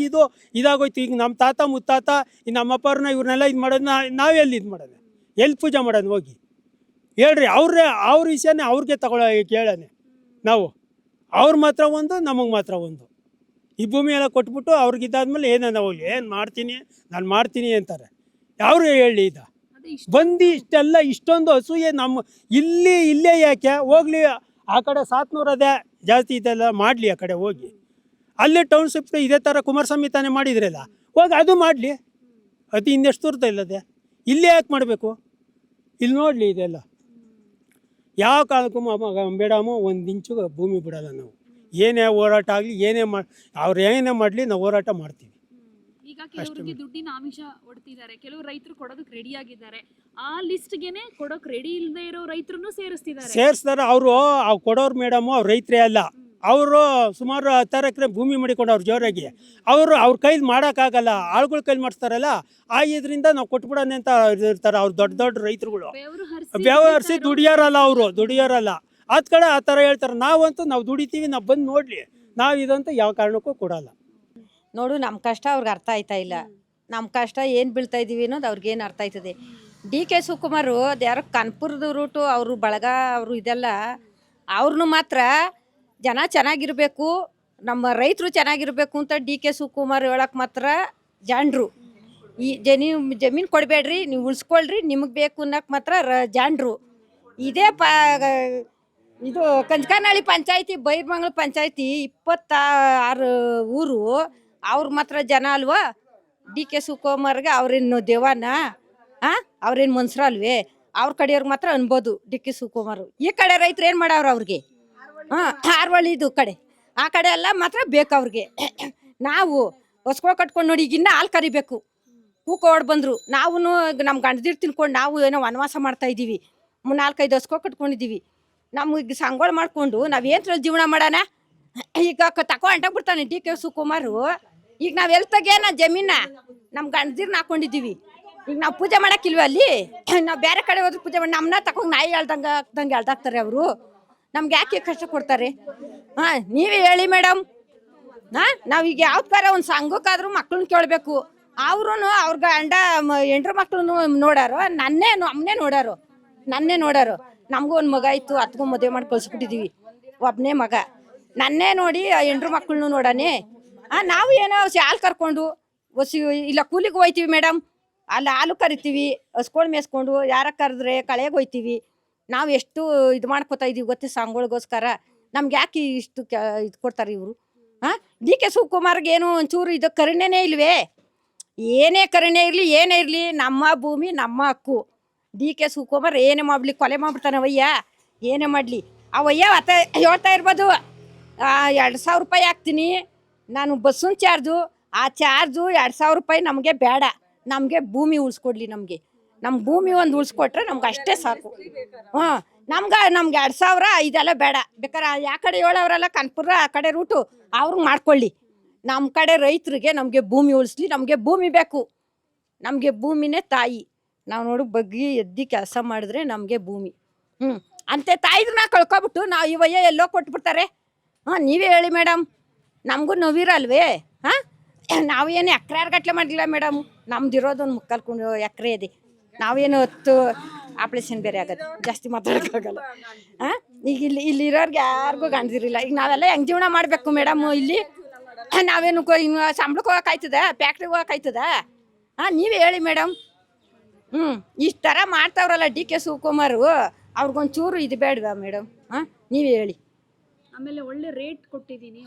ಇದು ಇದಾಗೋಯ್ತು. ಈಗ ನಮ್ಮ ತಾತ ಮುತ್ತಾತ ಈ ನಮ್ಮಪ್ಪವ್ರನ್ನ ಇವ್ರನ್ನೆಲ್ಲ ಇದು ಮಾಡೋದು ನಾವೆಲ್ಲಿ ಇದು ಮಾಡೋಣ, ಎಲ್ಲಿ ಪೂಜೆ ಮಾಡೋಣ ಹೋಗಿ ಹೇಳ್ರಿ. ಅವ್ರ ವಿಷಯನೇ ಅವ್ರಿಗೆ ಕೇಳೋಣ ನಾವು. ಅವ್ರು ಮಾತ್ರ ಒಂದು, ನಮಗೆ ಮಾತ್ರ ಒಂದು. ಈ ಭೂಮಿ ಎಲ್ಲ ಕೊಟ್ಬಿಟ್ಟು ಅವ್ರಿಗಿದ್ದಾದ್ಮೇಲೆ ಏನನ್ನ ಹೋಗ್ಲಿ, ಏನು ನಾನು ಮಾಡ್ತೀನಿ ಅಂತಾರೆ. ಯಾರು ಹೇಳಿ ಬಂದು ಇಷ್ಟೆಲ್ಲ ಇಷ್ಟೊಂದು ಅಸೂಯೆ ನಮ್ಮ ಇಲ್ಲೇ ಯಾಕೆ ಹೋಗ್ಲಿ, ಆ ಕಡೆ 700 ಅದೇ ಜಾಸ್ತಿ ಇದೆಲ್ಲ ಮಾಡಲಿ, ಆ ಕಡೆ ಹೋಗಿ ಅಲ್ಲೇ ಟೌನ್ಶಿಪ್ ಇದೇ ಥರ ಕುಮಾರಸ್ವಾಮಿ ತಾನೇ ಮಾಡಿದ್ರಲ್ಲ, ಹೋಗಿ ಅದು ಮಾಡಲಿ. ಅದು ಇನ್ನೆಷ್ಟು ದೂರದ ಇಲ್ಲದೆ ಇಲ್ಲೇ ಯಾಕೆ ಮಾಡಬೇಕು? ಇಲ್ಲಿ ನೋಡಲಿ ಇದೆಲ್ಲ. ಯಾವ ಕಾಲಕ್ಕೂ ಮೇಡಮು ಒಂದು ಇಂಚು ಭೂಮಿ ಬಿಡಲ್ಲ ನಾವು. ಏನೇ ಹೋರಾಟ ಆಗಲಿ, ಅವ್ರು ಏನೇ ಮಾಡಲಿ ನಾವು ಹೋರಾಟ ಮಾಡ್ತೀವಿ. ಈಗ ಕೆಲವರಿಗೆ ದುಡ್ಡಿನ ಆಮಿಷ ಒಡ್ತಿದ್ದಾರೆ, ಕೆಲವು ರೈತರು ಕೊಡೋದಕ್ಕೆ ರೆಡಿ ಆಗಿದ್ದಾರೆ. ಆ ಲಿಸ್ಟ್ಗೆನೆ ಕೊಡೋಕೆ ರೆಡಿ ಇಲ್ಲದೆ ಇರೋ ರೈತರನ್ನು ಸೇರಿಸ್ತಾರೆ. ಅವರು ಕೊಡೋರು ಮೇಡಮು ಅವ್ರು ರೈತರೇ ಅಲ್ಲ. ಅವರು ಸುಮಾರು 10 ಎಕರೆ ಭೂಮಿ ಮಾಡಿಕೊಂಡವ್ರು ಜೋರಾಗಿ. ಅವ್ರ ಕೈಲಿ ಮಾಡೋಕ್ಕಾಗಲ್ಲ, ಆಳುಗಳ ಕೈಲಿ ಮಾಡಿಸ್ತಾರಲ್ಲ, ಇದರಿಂದ ನಾವು ಕೊಟ್ಬಿಡೋಣ ಅಂತ ಇರ್ತಾರೆ. ಅವ್ರು ದೊಡ್ಡ ರೈತರುಗಳು ವ್ಯವಹರಿಸಿ ದುಡಿಯೋರಲ್ಲ. ಆದ ಕಡೆ ಆ ಥರ ಹೇಳ್ತಾರೆ. ನಾವು ದುಡಿತೀವಿ, ನಾವು ಬಂದು ನೋಡಲಿ, ನಾವು ಇದಂತೂ ಯಾವ ಕಾರಣಕ್ಕೂ ಕೊಡಲ್ಲ. ನೋಡು, ನಮ್ಮ ಕಷ್ಟ ಅವ್ರಿಗೆ ಅರ್ಥ ಆಯ್ತಾ ಇಲ್ಲ. ನಮ್ಮ ಕಷ್ಟ ಏನು ಬೀಳ್ತಾ ಇದ್ದೀವಿ ಅನ್ನೋದು ಅವ್ರಿಗೇನು ಅರ್ಥ ಆಯ್ತದೆ. DK ಶಿವಕುಮಾರು ಅದು ಯಾರೋ ಕಾನ್ಪುರದ ರೂಟು, ಅವರು ಬಳಗ, ಅವರು ಇದೆಲ್ಲ, ಅವ್ರನ್ನೂ ಮಾತ್ರ ಜನ ಚೆನ್ನಾಗಿರಬೇಕು, ನಮ್ಮ ರೈತರು ಚೆನ್ನಾಗಿರಬೇಕು ಅಂತ DK ಶಿವಕುಮಾರ್ ಹೇಳಕ್ಕೆ ಮಾತ್ರ ಜಾಂಡ್ರು. ಈ ಜಮೀನು ಕೊಡಬೇಡ್ರಿ, ನೀವು ಉಳಿಸ್ಕೊಳ್ರಿ, ನಿಮಗೆ ಬೇಕು ಅನ್ನೋಕೆ ಮಾತ್ರ ಜಾಂಡ್ರು. ಇದೇ ಇದು ಕಂಚಕಾನಹಳ್ಳಿ ಪಂಚಾಯತಿ, ಬೈರ್ಮಂಗ್ಲ ಪಂಚಾಯತಿ 26 ಊರು, ಅವ್ರು ಮಾತ್ರ ಜನ ಅಲ್ವಾ? DK ಶಿವಕುಮಾರ್ಗೆ ಅವ್ರೇನು ದೇವಾನ? ಅವ್ರೇನು ಮನ್ಸರ ಅಲ್ವೇ? ಅವ್ರ ಕಡೆಯವ್ರಿಗೆ ಮಾತ್ರ ಅನ್ಬೋದು DK ಶಿವಕುಮಾರ್. ಈ ಕಡೆ ರೈತರು ಏನು ಮಾಡವ್ರು ಅವ್ರಿಗೆ? ಹಾರ್ವಳ್ಳಿದು ಕಡೆ, ಆ ಕಡೆ ಎಲ್ಲ ಮಾತ್ರ ಬೇಕು ಅವ್ರಿಗೆ. ನಾವು ಹೊಸ್ಕೊಳ್ ಕಟ್ಕೊಂಡು ನೋಡಿ, ಈಗ ಇನ್ನೂ ಹಾಲು ಕರಿಬೇಕು, ಕೂಕ ಹೊಡ್ ಬಂದರು. ನಾವು ನಮ್ಮ ಗಂಡದಿರು ತಿನ್ಕೊಂಡು ನಾವು ಏನೋ ವನವಾಸ ಮಾಡ್ತಾ ಇದ್ದೀವಿ, 4-5 ಹೊಸ್ಕೊಳ್ ಕಟ್ಕೊಂಡಿದ್ದೀವಿ. ನಮಗೆ ಸಂಗೋಳ ಮಾಡಿಕೊಂಡು ನಾವೇನು ಜೀವನ ಮಾಡೋಣ? ಈಗ ತಗೊಂಡಾಗ್ಬಿಡ್ತಾನೆ DK ಶಿವಕುಮಾರು. ಈಗ ನಾವು ಎಲ್ಲಿ ತೆಗಿಯೋಣ ಜಮೀನ? ನಮ್ಮ ಗಂಡದಿರ್ನ ಹಾಕೊಂಡಿದ್ದೀವಿ. ಈಗ ನಾವು ಪೂಜೆ ಮಾಡೋಕ್ಕಿಲ್ವ ಅಲ್ಲಿ? ನಾವು ಬೇರೆ ಕಡೆ ಹೋದ್ರೆ ಪೂಜೆ ಮಾಡಿ ನಮ್ಮನ್ನ ತಗೊಂಡು ನಾಯಿ ಹೇಳ್ದಂಗೆ ಹೇಳ್ದಾಕ್ತಾರೆ ಅವರು. ನಮ್ಗೆ ಯಾಕೆ ಕಷ್ಟ ಕೊಡ್ತಾರೆ? ನೀವೇ ಹೇಳಿ ಮೇಡಮ್. ನಾವೀಗ ಯಾವ್ದಾರ ಒಂದು ಸಂಘಕ್ಕಾದ್ರೂ ಮಕ್ಳನ್ನ ಕೇಳಬೇಕು. ಅವ್ರೂ ಅವ್ರ ಗಂಡ ಹೆಂಡ್ರ ಮಕ್ಳನ್ನು ನೋಡಾರೋ, ನಮ್ಮನ್ನೇ ನೋಡಾರೋ. ನಮಗೂ ಒಂದು ಮಗ ಇತ್ತು, ಅದಕ್ಕೂ ಮದುವೆ ಮಾಡಿ ಕಳ್ಸಿಬಿಟ್ಟಿದ್ದೀವಿ. ಒಬ್ಬನೇ ಮಗ, ನನ್ನೇ ನೋಡಿ ಹೆಂಡ್ರ ಮಕ್ಳನ್ನು ನೋಡಾನೆ. ನಾವು ಏನೋ ಹಾಲು ಕರ್ಕೊಂಡು ಇಲ್ಲ ಕೂಲಿಗೆ ಹೋಯ್ತೀವಿ ಮೇಡಮ್, ಅಲ್ಲಿ ಹಾಲು ಕರಿತೀವಿ, ಹಸ್ಕೊಂಡು ಮೇಸ್ಕೊಂಡು, ಯಾರ ಕರೆದ್ರೆ ಕಳೆಗೆ ಹೋಯ್ತೀವಿ. ನಾವು ಎಷ್ಟು ಇದು ಮಾಡ್ಕೋತಾ ಇದ್ದೀವಿ ಗೊತ್ತೇ ಸಂಘಗಳಿಗೋಸ್ಕರ. ನಮ್ಗೆ ಯಾಕೆ ಇಷ್ಟು ಇದು ಕೊಡ್ತಾರೆ ಇವರು? DK ಶಿವಕುಮಾರ್ಗೆ ಏನು ಒಂಚೂರು ಇದು ಕರುಣೆನೇ ಇಲ್ವೇ? ಏನೇ ಕರುಣೆ ಇರಲಿ, ಏನೇ ಇರಲಿ, ನಮ್ಮ ಭೂಮಿ ನಮ್ಮ ಹಕ್ಕು. DK ಶಿವಕುಮಾರ್ ಏನೇ ಮಾಡಲಿ, ಕೊಲೆ ಮಾಡ್ಬಿಡ್ತಾನೆ ಅವಯ್ಯ, ಏನೇ ಮಾಡಲಿ. ಅವಯ್ಯ ಹೇಳ್ತಾ ಇರ್ಬೋದು, 2,000 ರೂಪಾಯಿ ಹಾಕ್ತೀನಿ ನಾನು ಬಸ್ಸಿನ ಚಾರ್ಜು, ಆ ಚಾರ್ಜು 2,000 ರೂಪಾಯಿ ನಮಗೆ ಬೇಡ, ನಮಗೆ ಭೂಮಿ ಉಳಿಸ್ಕೊಡ್ಲಿ. ನಮ್ಮ ಭೂಮಿ ಒಂದು ಉಳಿಸ್ಕೊಟ್ರೆ ನಮ್ಗೆ ಅಷ್ಟೇ ಸಾಕು. ನಮ್ಗೆ 2,000 ಇದೆಲ್ಲ ಬೇಡ. ಬೇಕಾದ್ರೆ ಯಾವ ಕಡೆ ಹೇಳೋರಲ್ಲ ಕಾನ್ಪುರ ಆ ಕಡೆ ರೂಟು ಅವ್ರಿಗೆ ಮಾಡ್ಕೊಳ್ಳಿ. ನಮ್ಮ ಕಡೆ ರೈತರಿಗೆ ನಮಗೆ ಭೂಮಿ ಉಳಿಸ್ಲಿ. ನಮಗೆ ಭೂಮಿ ಬೇಕು, ನಮಗೆ ಭೂಮಿನೇ ತಾಯಿ. ನಾವು ನೋಡು ಬಗ್ಗಿ ಎದ್ದು ಕೆಲಸ ಮಾಡಿದ್ರೆ ನಮಗೆ ಭೂಮಿ. ಅಂತೆ ತಾಯಿದ್ರನ್ನ ಕಳ್ಕೊಬಿಟ್ಟು ನಾವು ಇವಯ್ಯ ಎಲ್ಲೋ ಕೊಟ್ಬಿಡ್ತಾರೆ. ನೀವೇ ಹೇಳಿ ಮೇಡಮ್, ನಮಗೂ ನೋವಿರಲ್ವೇ? ನಾವೇನು ಎಕರೆ ಗಟ್ಟಲೆ ಮಾಡಿಲ್ಲ ಮೇಡಮ್, ನಮ್ದಿರೋದು ಒಂದು 3/4 ಎಕರೆ ಇದೆ. ನಾವೇನು 10 ಆಪ್ರೇಷನ್ ಬೇರೆ ಆಗೋದು, ಜಾಸ್ತಿ ಮಾತಾಡೋಕ್ಕಾಗಲ್ಲ. ಈಗ ಇಲ್ಲಿರೋರ್ಗೆ ಯಾರಿಗೂ ಗಂಡದಿರಿಲ್ಲ. ಈಗ ನಾವೆಲ್ಲ ಹೆಂಗೆ ಜೀವನ ಮಾಡಬೇಕು ಮೇಡಮ್? ಇಲ್ಲಿ ನಾವೇನು ಸಂಬಳಕ್ಕೆ ಹೋಗೋಕ್ಕಾಯ್ತದ? ಫ್ಯಾಕ್ಟ್ರಿಗೆ ಹೋಗೋಕ್ಕಾಯ್ತದ? ನೀವೇ ಹೇಳಿ ಮೇಡಮ್. ಇಷ್ಟು ಥರ ಮಾಡ್ತಾವ್ರಲ್ಲ DK ಶಿವಕುಮಾರು, ಅವ್ರಿಗೊಂಚೂರು ಇದು ಬೇಡವಾ ಮೇಡಮ್? ನೀವೇ ಹೇಳಿ. ಆಮೇಲೆ ಒಳ್ಳೆ ರೇಟ್ ಕೊಟ್ಟಿದ್ದೀನಿ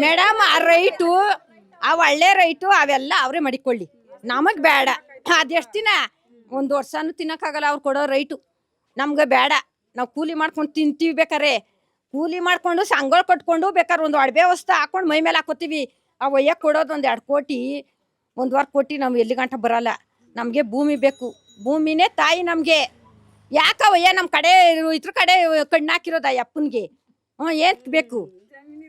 ಮೇಡಮ್. ಆ ರೈಟು, ಆ ಒಳ್ಳೆ ರೈಟು ಅವೆಲ್ಲ ಅವರೇ ಮಾಡಿಕೊಳ್ಳಿ, ನಮಗೆ ಬೇಡ. ಅದೆಷ್ಟು ದಿನ? 1 ವರ್ಷನೂ ತಿನ್ನೋಕ್ಕಾಗಲ್ಲ ಅವ್ರು ಕೊಡೋ ರೈಟು. ನಮ್ಗೆ ಬೇಡ. ನಾವು ಕೂಲಿ ಮಾಡ್ಕೊಂಡು ತಿಂತೀವಿ. ಬೇಕಾರೆ ಕೂಲಿ ಮಾಡಿಕೊಂಡು ಸಂಘಗಳು ಕಟ್ಕೊಂಡು ಬೇಕಾದ್ರೆ ಒಂದು ಅಡಬೆ ವಸ್ತು ಹಾಕೊಂಡು ಮೈ ಮೇಲೆ ಹಾಕೋತೀವಿ. ಆ ಒಯ್ಯಕ್ಕೆ ಕೊಡೋದು 1-2 ಕೋಟಿ 1 ವಾರ ಕೊಟ್ಟು ನಾವು ಎಲ್ಲಿ ಗಂಟ ಬರೋಲ್ಲ. ನಮಗೆ ಭೂಮಿ ಬೇಕು, ಭೂಮಿನೇ ತಾಯಿ ನಮಗೆ. ಯಾಕವಯ್ಯ ನಮ್ಮ ಕಡೆ ಇದ್ರ ಕಡೆ ಕಣ್ಣಾಕಿರೋದ ಅಪ್ಪನಿಗೆ? ಏನು ಬೇಕು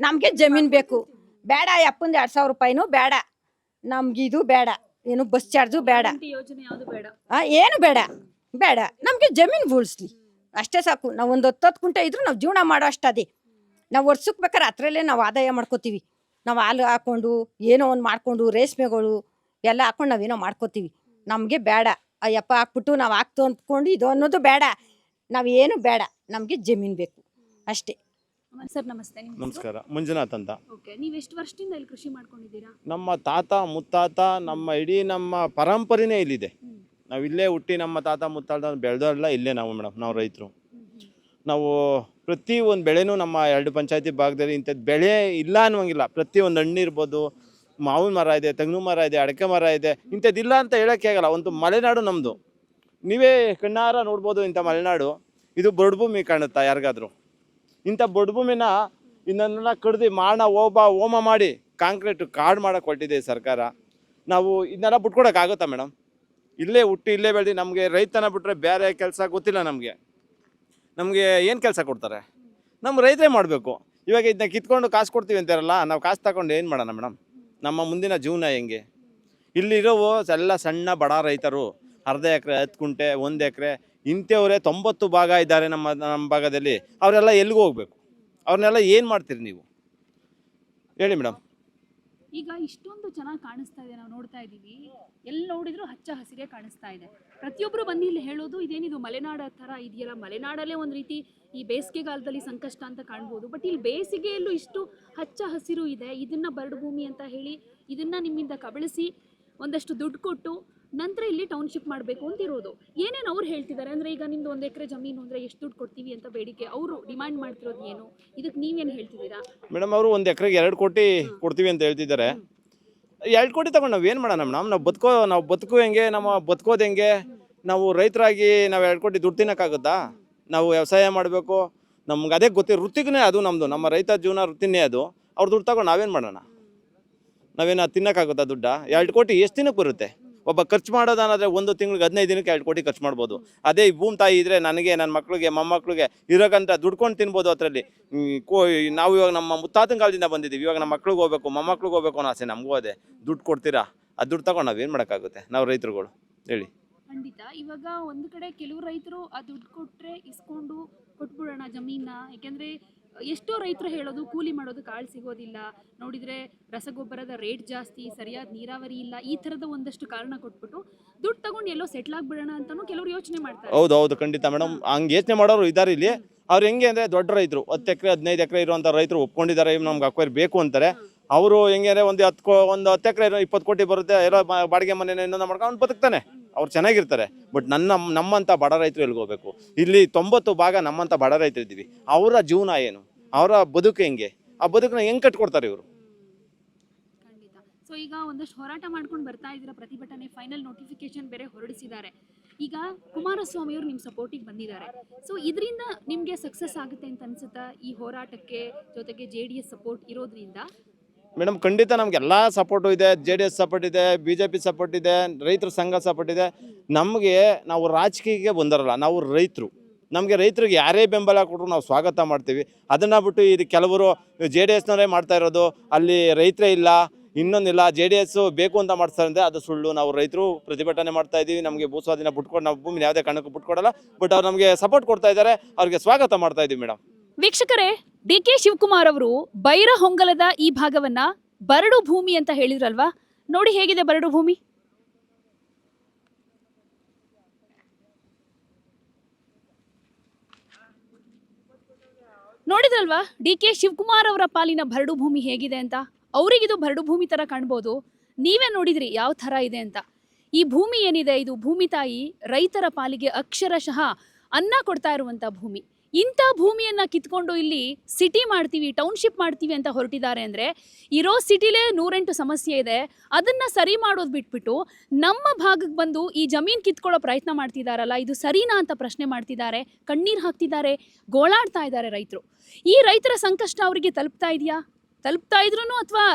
ನಮಗೆ? ಜಮೀನು ಬೇಕು. ಬೇಡ ಅಪ್ಪಂದು 2,000 ರೂಪಾಯಿನೂ ಬೇಡ ನಮ್ಗೆ, ಇದು ಬೇಡ, ಏನು ಬಸ್ ಚಾರ್ಜು ಬೇಡ, ಯೋಜನೆ ಯಾವುದು ಬೇಡ. ಏನು ಬೇಡ ಬೇಡ, ನಮಗೆ ಜಮೀನು ಉಳಿಸ್ಲಿ ಅಷ್ಟೇ ಸಾಕು. ನಾವು ಒಂದು 10 ಕುಂಟೆ ಇದ್ರೂ ನಾವು ಜೀವನ ಮಾಡೋ ಅಷ್ಟದೇ. ನಾವು ವರ್ಷಕ್ಕೆ ಬೇಕಾದ್ರೆ ಹತ್ರಲ್ಲೇ ನಾವು ಆದಾಯ ಮಾಡ್ಕೋತೀವಿ. ನಾವು ಹಾಲು ಹಾಕ್ಕೊಂಡು ಏನೋ ಒಂದು ಮಾಡ್ಕೊಂಡು ರೇಷ್ಮೆಗಳು ಎಲ್ಲ ಹಾಕ್ಕೊಂಡು ನಾವೇನೋ ಮಾಡ್ಕೋತೀವಿ. ನಮಗೆ ಬೇಡ ಅಯ್ಯಪ್ಪ ಹಾಕ್ಬಿಟ್ಟು ನಾವು ಹಾಕ್ತು ಅಂದ್ಕೊಂಡು ಇದು ಅನ್ನೋದು ಬೇಡ. ನಾವೇನು ಬೇಡ, ನಮಗೆ ಜಮೀನು ಬೇಕು ಅಷ್ಟೇ. ಸರ್ ನಮಸ್ತೆ. ನಿಮ್ಮ ಹೆಸರು? ನಮಸ್ಕಾರ, ಮಂಜುನಾಥ್ ಅಂತ. ಓಕೆ, ನೀವು ಎಷ್ಟು ವರ್ಷದಿಂದ ಇಲ್ಲಿ ಕೃಷಿ ಮಾಡ್ಕೊಂಡಿದ್ದೀರಾ? ನಮ್ಮ ತಾತ ಮುತ್ತಾತ ನಮ್ಮ ಇಡೀ ನಮ್ಮ ಪರಂಪರೆನೇ ಇಲ್ಲಿದೆ. ನಾವು ಇಲ್ಲೇ ಹುಟ್ಟಿ ನಮ್ಮ ತಾತ ಮುತ್ತಾತ ಬೆಳೆದವರೆಲ್ಲ ಇಲ್ಲೇ ನಾವು ಮೇಡಮ್. ನಾವು ರೈತರು. ನಾವು ಪ್ರತಿ ಒಂದು ಬೆಳೆನೂ ನಮ್ಮ 2 ಪಂಚಾಯತಿ ಭಾಗದಲ್ಲಿ ಇಂಥದ್ದು ಬೆಳೆ ಇಲ್ಲ ಅನ್ನುವಂಗಿಲ್ಲ. ಪ್ರತಿಯೊಂದು ಹಣ್ಣು ಇರ್ಬೋದು, ಮಾವಿನ ಮರ ಇದೆ, ತೆಂಗಿನ ಮರ ಇದೆ, ಅಡಿಕೆ ಮರ ಇದೆ, ಇಂಥದ್ದಿಲ್ಲ ಅಂತ ಹೇಳೋಕ್ಕೆ ಆಗಲ್ಲ. ಒಂದು ಮಲೆನಾಡು ನಮ್ಮದು. ನೀವೇ ಕಣ್ಣಾರ ನೋಡ್ಬೋದು ಇಂಥ ಮಲೆನಾಡು. ಇದು ಬೊಡ್ ಭೂಮಿ ಕಾಣುತ್ತಾ ಯಾರಿಗಾದರೂ? ಇಂಥ ಬೊಡ್ ಭೂಮಿನ ಇನ್ನೊಂದನ್ನ ಕಡ್ದು ಹೋಮ ಮಾಡಿ ಕಾಂಕ್ರೀಟ್ ಕಾಡು ಮಾಡೋಕೆ ಹೊರಟಿದೆ ಸರ್ಕಾರ. ನಾವು ಇದನ್ನೆಲ್ಲ ಬಿಟ್ಕೊಡೋಕ್ಕಾಗುತ್ತಾ ಮೇಡಮ್? ಇಲ್ಲೇ ಹುಟ್ಟಿ ಇಲ್ಲೇ ಬೆಳೆದು ನಮಗೆ ರೈತನ ಬಿಟ್ಟರೆ ಬೇರೆ ಕೆಲಸ ಗೊತ್ತಿಲ್ಲ ನಮಗೆ. ನಮಗೆ ಏನು ಕೆಲಸ ಕೊಡ್ತಾರೆ? ನಮ್ಮ ರೈತರೇ ಮಾಡಬೇಕು. ಇವಾಗ ಇದನ್ನ ಕಿತ್ಕೊಂಡು ಕಾಸು ಕೊಡ್ತೀವಿ ಅಂತಾರಲ್ಲ, ನಾವು ಕಾಸು ತಗೊಂಡು ಏನು ಮಾಡೋಣ ಮೇಡಮ್? ನಮ್ಮ ಮುಂದಿನ ಜೀವನ ಹೆಂಗೆ? ಇಲ್ಲಿರೋವು ಎಲ್ಲ ಸಣ್ಣ ಬಡ ರೈತರು, ಅರ್ಧ ಎಕರೆ, 10 ಕುಂಟೆ, 1 ಎಕರೆ ಇಂಥವರೇ 90 ಭಾಗ ಇದ್ದಾರೆ ನಮ್ಮ ಭಾಗದಲ್ಲಿ. ಅವರೆಲ್ಲ ಎಲ್ಲಿಗೆ ಹೋಗ್ಬೇಕು? ಅವ್ರನ್ನೆಲ್ಲ ಏನು ಮಾಡ್ತೀರಿ ನೀವು ಹೇಳಿ ಮೇಡಮ್? ಈಗ ಇಷ್ಟೊಂದು ಚೆನ್ನಾಗಿ ಕಾಣಿಸ್ತಾ ಇದೆ, ನಾವು ನೋಡ್ತಾ ಇದ್ದೀವಿ. ಎಲ್ಲಿ ನೋಡಿದ್ರು ಹಚ್ಚ ಹಸಿರೇ ಕಾಣಿಸ್ತಾ ಇದೆ. ಪ್ರತಿಯೊಬ್ಬರು ಬಂದು ಇಲ್ಲಿ ಹೇಳೋದು ಇದೇನಿದು ಮಲೆನಾಡ ಥರ ಇದೆಯಲ್ಲ, ಮಲೆನಾಡಲ್ಲೇ ಒಂದು ರೀತಿ ಈ ಬೇಸಿಗೆಗಾಲದಲ್ಲಿ ಸಂಕಷ್ಟ ಅಂತ ಕಾಣ್ಬೋದು. ಬಟ್ ಇಲ್ಲಿ ಬೇಸಿಗೆಯಲ್ಲೂ ಇಷ್ಟು ಹಚ್ಚ ಹಸಿರು ಇದೆ. ಇದನ್ನ ಬರಡು ಭೂಮಿ ಅಂತ ಹೇಳಿ ಇದನ್ನ ನಿಮ್ಮಿಂದ ಕಬಳಿಸಿ ಒಂದಷ್ಟು ದುಡ್ಡು ಕೊಟ್ಟು ನಂತರ ಇಲ್ಲಿ ಟೌನ್ಶಿಪ್ ಮಾಡಬೇಕು ಅಂತ ಇರೋದು. ಏನೇನು ಅವ್ರು ಹೇಳ್ತಿದ್ದಾರೆ ಅಂದರೆ, ಈಗ ನಿಮ್ದು 1 ಎಕರೆ ಜಮೀನು ಅಂದರೆ ಎಷ್ಟು ದುಡ್ಡು ಕೊಡ್ತೀವಿ ಅಂತ ಬೇಡಿಕೆ ಅವರು ಡಿಮಾಂಡ್ ಮಾಡ್ತಿರೋದು ಏನು? ಇದಕ್ಕೆ ನೀವೇನು ಹೇಳ್ತಿದ್ದೀರಾ? ಮೇಡಮ್, ಅವರು 1 ಎಕರೆಗೆ 2 ಕೋಟಿ ಕೊಡ್ತೀವಿ ಅಂತ ಹೇಳ್ತಿದ್ದಾರೆ. 2 ಕೋಟಿ ತಗೊಂಡು ನಾವು ಏನು ಮಾಡೋಣ ಮೇಡಮ್? ನಾವು ಬದುಕು ಹೆಂಗೆ? ನಮ್ಮ ಬದುಕೋದು ಹೆಂಗೆ? ನಾವು ರೈತರಾಗಿ ನಾವು 2 ಕೋಟಿ ದುಡ್ಡು ತಿನ್ನೋಕ್ಕಾಗುತ್ತಾ? ನಾವು ವ್ಯವಸಾಯ ಮಾಡಬೇಕು. ನಮ್ಗೆ ಅದೇ ವೃತ್ತಿಗೇ ಅದು ನಮ್ಮದು. ನಮ್ಮ ರೈತ ಜೀವನ ವೃತ್ತಿನೇ ಅದು. ಅವ್ರು ದುಡ್ಡು ತಗೊಂಡು ನಾವೇನು ಮಾಡೋಣ? ನಾವೇನು ತಿನ್ನೋಕ್ಕಾಗುತ್ತಾ ದುಡ್ಡ? 2 ಕೋಟಿ ಎಷ್ಟು ದಿನಕ್ಕೆ ಬರುತ್ತೆ? ಒಬ್ಬ ಖರ್ಚು ಮಾಡೋದಾದ್ರೆ 1 ತಿಂಗಳಿಗೆ 15 ದಿನಕ್ಕೆ 2 ಕೋಟಿ ಖರ್ಚು ಮಾಡ್ಬೋದು. ಅದೇ ಈ ಭೂಮಿ ತಾಯಿ ಇದ್ದರೆ ನನಗೆ, ನನ್ನ ಮಕ್ಕಳಿಗೆ, ಮೊಮ್ಮಕ್ಕಳಿಗೆ ಇರೋಕ್ಕಂತ ದುಡ್ಕೊಂಡು ತಿನ್ಬೋದು. ಅದರಲ್ಲಿ ನಾವು ಇವಾಗ ನಮ್ಮ ಮುತ್ತಾತನ ಕಾಲದಿಂದ ಬಂದಿದ್ದೀವಿ. ಇವಾಗ ನಮ್ಮ ಮಕ್ಳಿಗೆ ಹೋಗ್ಬೇಕು, ಮೊಮ್ಮಕ್ಳಿಗೆ ಹೋಗ್ಬೇಕು ಅನ್ನೋ ಆಸೆ ನಮಗೂ ಅದೇ. ದುಡ್ಡು ಕೊಡ್ತೀರಾ? ಅದು ದುಡ್ಡು ತಗೊಂಡು ನಾವೇನು ಮಾಡೋಕ್ಕಾಗುತ್ತೆ ನಾವು ರೈತರುಗಳು ಹೇಳಿ? ಖಂಡಿತ. ಇವಾಗ ಒಂದು ಕಡೆ ಕೆಲವು ರೈತರು ಆ ದುಡ್ಡು ಕೊಟ್ಟರೆ ಇಸ್ಕೊಂಡು ಕೊಟ್ಬಿಡೋಣ ಜಮೀನ. ಯಾಕೆಂದರೆ ಎಷ್ಟೋ ರೈತರು ಹೇಳೋದು ಕೂಲಿ ಮಾಡೋದು ಕಾಳು ಸಿಗೋದಿಲ್ಲ, ನೋಡಿದರೆ ರಸಗೊಬ್ಬರದ ರೇಟ್ ಜಾಸ್ತಿ, ಸರಿಯಾದ ನೀರಾವರಿ ಇಲ್ಲ, ಈ ಥರದ ಒಂದಷ್ಟು ಕಾರಣ ಕೊಟ್ಬಿಟ್ಟು ದುಡ್ಡು ತಗೊಂಡು ಎಲ್ಲೋ ಸೆಟ್ಲ್ ಆಗಿಬಿಡೋಣ ಅಂತಲೂ ಕೆಲವರು ಯೋಚನೆ ಮಾಡ್ತಾರೆ. ಹೌದು, ಖಂಡಿತ ಮೇಡಮ್. ಹಂಗೆ ಯೋಚನೆ ಮಾಡೋರು ಇದ್ದಾರೆ ಇಲ್ಲಿ. ಅವ್ರು ಹೆಂಗೆ ಅಂದರೆ, ದೊಡ್ಡ ರೈತರು 10 ಎಕರೆ 15 ಎಕರೆ ಇರುವಂಥ ರೈತರು ಒಪ್ಕೊಂಡಿದ್ದಾರೆ ನಮ್ಗೆ ಅಕ್ವೈರ್ ಬೇಕು ಅಂತಾರೆ. ಅವರು ಹೆಂಗೆ ಅಂದರೆ ಒಂದು 10 ಎಕರೆ 20 ಕೋಟಿ ಬರುತ್ತೆ, ಎಲ್ಲ ಬಾಡಿಗೆ ಮನೆ ಇನ್ನೊಂದು ಮಾಡ್ಕೊಂಡು ಅವ್ನು ಬದುಕ್ತಾನೆ, ಅವ್ರು ಚೆನ್ನಾಗಿರ್ತಾರೆ. ಬಟ್ ನಮ್ಮಂಥ ಬಡ ರೈತರು ಎಲ್ಲಿಗೆ ಹೋಗ್ಬೇಕು? ಇಲ್ಲಿ 90 ಭಾಗ ನಮ್ಮಂಥ ಬಡ ರೈತರು ಇದ್ದೀವಿ. ಅವರ ಜೀವನ ಏನು? ಅವರ ಬದುಕು ಹೆಂಗೆ? ಆ ಬದುಕನ್ನ ಹೆಂಗೆ ಕಟ್ಕೊಡ್ತಾರೆ ಇವರು? ಖಂಡಿತ. ಸೊ ಈಗ ಒಂದಷ್ಟು ಹೋರಾಟ ಮಾಡ್ಕೊಂಡು ಬರ್ತಾ ಇದ್ದೀರಾ, ಪ್ರತಿಭಟನೆ ಫೈನಲ್ ನೋಟಿಫಿಕೇಶನ್ ಬೇರೆ ಹೊರಡಿಸಿದ್ದಾರೆ. ಈಗ ಕುಮಾರಸ್ವಾಮಿ ಅವರು ನಿಮ್ಮ ಸಪೋರ್ಟಿಗೆ ಬಂದಿದ್ದಾರೆ. ಸೊ ಇದರಿಂದ ನಿಮಗೆ ಸಕ್ಸಸ್ ಆಗುತ್ತೆ ಅಂತ ಅನ್ಸುತ್ತಾ ಈ ಹೋರಾಟಕ್ಕೆ? ಜೊತೆಗೆ JDS ಸಪೋರ್ಟ್ ಇರೋದ್ರಿಂದ ಮೇಡಮ್ ಖಂಡಿತ ನಮಗೆಲ್ಲ ಸಪೋರ್ಟು ಇದೆ. JDS ಸಪೋರ್ಟ್ ಇದೆ, BJP ಸಪೋರ್ಟ್ ಇದೆ, ರೈತರ ಸಂಘ ಸಪೋರ್ಟ್ ಇದೆ. ನಮಗೆ ನಾವು ರಾಜಕೀಯಕ್ಕೆ ಬಂದಿರಲ್ಲ, ನಾವು ರೈತರು. ನಮಗೆ ರೈತರಿಗೆ ಯಾರೇ ಬೆಂಬಲ ಕೊಟ್ಟರು ನಾವು ಸ್ವಾಗತ ಮಾಡ್ತೀವಿ. ಅದನ್ನು ಬಿಟ್ಟು ಇದು ಕೆಲವರು JDSನವರೇ ಮಾಡ್ತಾ ಇರೋದು, ಅಲ್ಲಿ ರೈತರೇ ಇಲ್ಲ, ಇನ್ನೊಂದಿಲ್ಲ, JDS ಬೇಕು ಅಂತ ಮಾಡ್ತಾರೆ ಅಂದರೆ ಅದು ಸುಳ್ಳು. ನಾವು ರೈತರು ಪ್ರತಿಭಟನೆ ಮಾಡ್ತಾ ಇದ್ದೀವಿ. ನಮಗೆ ಭೂಸ್ವಾಧೀನ ಬಿಟ್ಕೊಡು, ನಾವು ಭೂಮಿನ ಯಾವುದೇ ಕಾರಣಕ್ಕೂ ಬಿಟ್ಕೊಡಲ್ಲ. ಬಟ್ ಅವ್ರು ನಮಗೆ ಸಪೋರ್ಟ್ ಕೊಡ್ತಾ ಇದ್ದಾರೆ, ಅವ್ರಿಗೆ ಸ್ವಾಗತ ಮಾಡ್ತಾ ಇದ್ದೀವಿ ಮೇಡಮ್. ವೀಕ್ಷಕರೇ, DK ಶಿವಕುಮಾರ್ ಅವರು ಬೈರಹೊಂಗಲದ ಈ ಭಾಗವನ್ನ ಬರಡು ಭೂಮಿ ಅಂತ ಹೇಳಿದ್ರಲ್ವಾ? ನೋಡಿ ಹೇಗಿದೆ ಬರಡು ಭೂಮಿ. ನೋಡಿದ್ರಲ್ವಾ DK ಶಿವಕುಮಾರ್ ಅವರ ಪಾಲಿನ ಬರಡು ಭೂಮಿ ಹೇಗಿದೆ ಅಂತ? ಅವರಿಗಿದು ಬರಡು ಭೂಮಿ ತರ ಕಾಣ್ಬೋದು. ನೀವೇ ನೋಡಿದ್ರಿ ಯಾವ ತರ ಇದೆ ಅಂತ. ಈ ಭೂಮಿ ಏನಿದೆ, ಇದು ಭೂಮಿ ತಾಯಿ ರೈತರ ಪಾಲಿಗೆ ಅಕ್ಷರಶಃ ಅನ್ನ ಕೊಡ್ತಾ ಇರುವಂತ ಭೂಮಿ. ಇಂಥ ಭೂಮಿಯನ್ನ ಕಿತ್ಕೊಂಡು ಇಲ್ಲಿ ಸಿಟಿ ಮಾಡ್ತೀವಿ, ಟೌನ್ಶಿಪ್ ಮಾಡ್ತೀವಿ ಅಂತ ಹೊರಟಿದ್ದಾರೆ ಅಂದರೆ, ಇರೋ ಸಿಟಿಲೇ 108 ಸಮಸ್ಯೆ ಇದೆ. ಅದನ್ನು ಸರಿ ಮಾಡೋದು ಬಿಟ್ಬಿಟ್ಟು ನಮ್ಮ ಭಾಗಕ್ಕೆ ಬಂದು ಈ ಜಮೀನು ಕಿತ್ಕೊಳ್ಳೋ ಪ್ರಯತ್ನ ಮಾಡ್ತಿದ್ದಾರಲ್ಲ, ಇದು ಸರಿನಾ ಅಂತ ಪ್ರಶ್ನೆ ಮಾಡ್ತಿದ್ದಾರೆ, ಕಣ್ಣೀರು ಹಾಕ್ತಿದ್ದಾರೆ, ಗೋಳಾಡ್ತಾ ಇದ್ದಾರೆ ರೈತರು. ಈ ರೈತರ ಸಂಕಷ್ಟ ಅವರಿಗೆ ತಲುಪ್ತಾ ಇದೆಯಾ? ತಲುಪ್ತಾ ಇದ್ರೂ ಅಥವಾ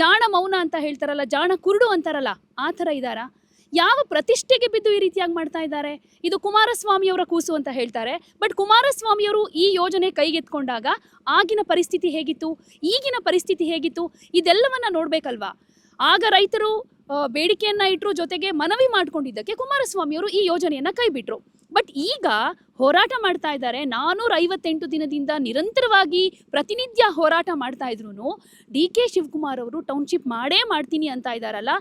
ಜಾಣ ಮೌನ ಅಂತ ಹೇಳ್ತಾರಲ್ಲ, ಜಾಣ ಕುರುಡು ಅಂತಾರಲ್ಲ, ಆ ಥರ ಇದ್ದಾರಾ? ಯಾವ ಪ್ರತಿಷ್ಠೆಗೆ ಬಿದ್ದು ಈ ರೀತಿಯಾಗಿ ಮಾಡ್ತಾ ಇದ್ದಾರೆ? ಇದು ಕುಮಾರಸ್ವಾಮಿಯವರ ಕೂಸು ಅಂತ ಹೇಳ್ತಾರೆ. ಬಟ್ ಕುಮಾರಸ್ವಾಮಿಯವರು ಈ ಯೋಜನೆ ಕೈಗೆತ್ಕೊಂಡಾಗ ಆಗಿನ ಪರಿಸ್ಥಿತಿ ಹೇಗಿತ್ತು, ಈಗಿನ ಪರಿಸ್ಥಿತಿ ಹೇಗಿತ್ತು, ಇದೆಲ್ಲವನ್ನ ನೋಡ್ಬೇಕಲ್ವಾ? ಆಗ ರೈತರು ಬೇಡಿಕೆಯನ್ನ ಇಟ್ಟರು, ಜೊತೆಗೆ ಮನವಿ ಮಾಡ್ಕೊಂಡಿದ್ದಕ್ಕೆ ಕುಮಾರಸ್ವಾಮಿಯವರು ಈ ಯೋಜನೆಯನ್ನ ಕೈ ಬಿಟ್ರು. ಬಟ್ ಈಗ ಹೋರಾಟ ಮಾಡ್ತಾ ಇದ್ದಾರೆ. 458 ದಿನದಿಂದ ನಿರಂತರವಾಗಿ ಪ್ರತಿನಿತ್ಯ ಹೋರಾಟ ಮಾಡ್ತಾ ಇದ್ರು ಡಿ.ಕೆ. ಶಿವಕುಮಾರ್ ಅವರು ಟೌನ್ಶಿಪ್ ಮಾಡೇ ಮಾಡ್ತೀನಿ ಅಂತ ಇದ್ದಾರಲ್ಲ,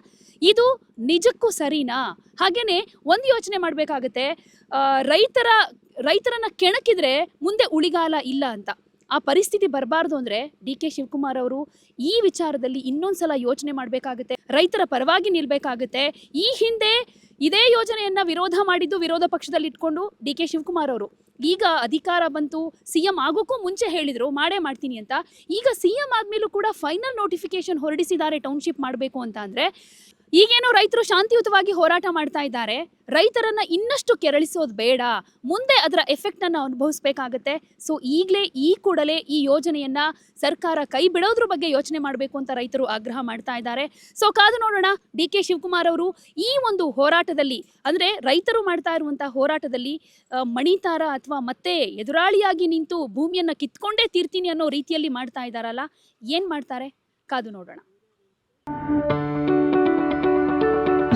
ಇದು ನಿಜಕ್ಕೂ ಸರಿನಾ? ಹಾಗೇನೆ ಒಂದು ಯೋಚನೆ ಮಾಡಬೇಕಾಗತ್ತೆ, ರೈತರನ್ನ ಕೆಣಕಿದ್ರೆ ಮುಂದೆ ಉಳಿಗಾಲ ಇಲ್ಲ ಅಂತ. ಆ ಪರಿಸ್ಥಿತಿ ಬರಬಾರ್ದು ಅಂದ್ರೆ ಡಿ.ಕೆ. ಶಿವಕುಮಾರ್ ಅವರು ಈ ವಿಚಾರದಲ್ಲಿ ಇನ್ನೊಂದ್ಸಲ ಯೋಚನೆ ಮಾಡಬೇಕಾಗುತ್ತೆ, ರೈತರ ಪರವಾಗಿ ನಿಲ್ಬೇಕಾಗುತ್ತೆ. ಈ ಹಿಂದೆ ಇದೇ ಯೋಜನೆಯನ್ನ ವಿರೋಧ ಮಾಡಿದ್ದು ವಿರೋಧ ಪಕ್ಷದಲ್ಲಿ ಇಟ್ಕೊಂಡು ಡಿ.ಕೆ. ಶಿವಕುಮಾರ್ ಅವರು ಈಗ ಅಧಿಕಾರ ಬಂತು, CM ಆಗೋಕ್ಕೂ ಮುಂಚೆ ಹೇಳಿದ್ರು ಮಾಡೇ ಮಾಡ್ತೀನಿ ಅಂತ. ಈಗ CM ಆದ್ಮೇಲೂ ಕೂಡ ಫೈನಲ್ ನೋಟಿಫಿಕೇಶನ್ ಹೊರಡಿಸಿದ್ದಾರೆ ಟೌನ್ಶಿಪ್ ಮಾಡಬೇಕು ಅಂತ. ಅಂದ್ರೆ ಈಗೇನೋ ರೈತರು ಶಾಂತಿಯುತವಾಗಿ ಹೋರಾಟ ಮಾಡ್ತಾ ಇದ್ದಾರೆ, ರೈತರನ್ನ ಇನ್ನಷ್ಟು ಕೆರಳಿಸೋದು ಬೇಡ, ಮುಂದೆ ಅದರ ಎಫೆಕ್ಟ್ ಅನ್ನು ಅನುಭವಿಸಬೇಕಾಗತ್ತೆ. ಸೊ ಈಗಲೇ ಈ ಕೂಡಲೇ ಈ ಯೋಜನೆಯನ್ನ ಸರ್ಕಾರ ಕೈ ಬಿಡೋದ್ರ ಬಗ್ಗೆ ಯೋಚನೆ ಮಾಡಬೇಕು ಅಂತ ರೈತರು ಆಗ್ರಹ ಮಾಡ್ತಾ ಇದ್ದಾರೆ. ಸೊ ಕಾದು ನೋಡೋಣ, ಡಿ.ಕೆ. ಶಿವಕುಮಾರ್ ಅವರು ಈ ಒಂದು ಹೋರಾಟದಲ್ಲಿ, ಅಂದ್ರೆ ರೈತರು ಮಾಡ್ತಾ ಇರುವಂತಹ ಹೋರಾಟದಲ್ಲಿ ಮಣಿತಾರ ಅಥವಾ ಮತ್ತೆ ಎದುರಾಳಿಯಾಗಿ ನಿಂತು ಭೂಮಿಯನ್ನ ಕಿತ್ಕೊಂಡೇ ತೀರ್ತೀನಿ ಅನ್ನೋ ರೀತಿಯಲ್ಲಿ ಮಾಡ್ತಾ ಇದ್ದಾರಲ್ಲ, ಏನ್ ಮಾಡ್ತಾರೆ ಕಾದು ನೋಡೋಣ.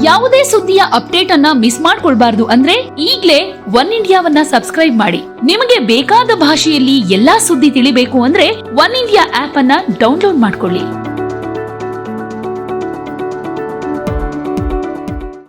ಯಾವುದೇ ಸುದ್ದಿಯ ಅಪ್ಡೇಟ್ ಅನ್ನ ಮಿಸ್ ಮಾಡ್ಕೊಳ್ಬಾರ್ದು ಅಂದ್ರೆ ಈಗ್ಲೇ ಒನ್ ಇಂಡಿಯಾವನ್ನ ಸಬ್ಸ್ಕ್ರೈಬ್ ಮಾಡಿ. ನಿಮಗೆ ಬೇಕಾದ ಭಾಷೆಯಲ್ಲಿ ಎಲ್ಲಾ ಸುದ್ದಿ ತಿಳಿಬೇಕು ಅಂದ್ರೆ ಒನ್ ಇಂಡಿಯಾ ಆಪ್ ಅನ್ನ ಡೌನ್ಲೋಡ್ ಮಾಡ್ಕೊಳ್ಳಿ.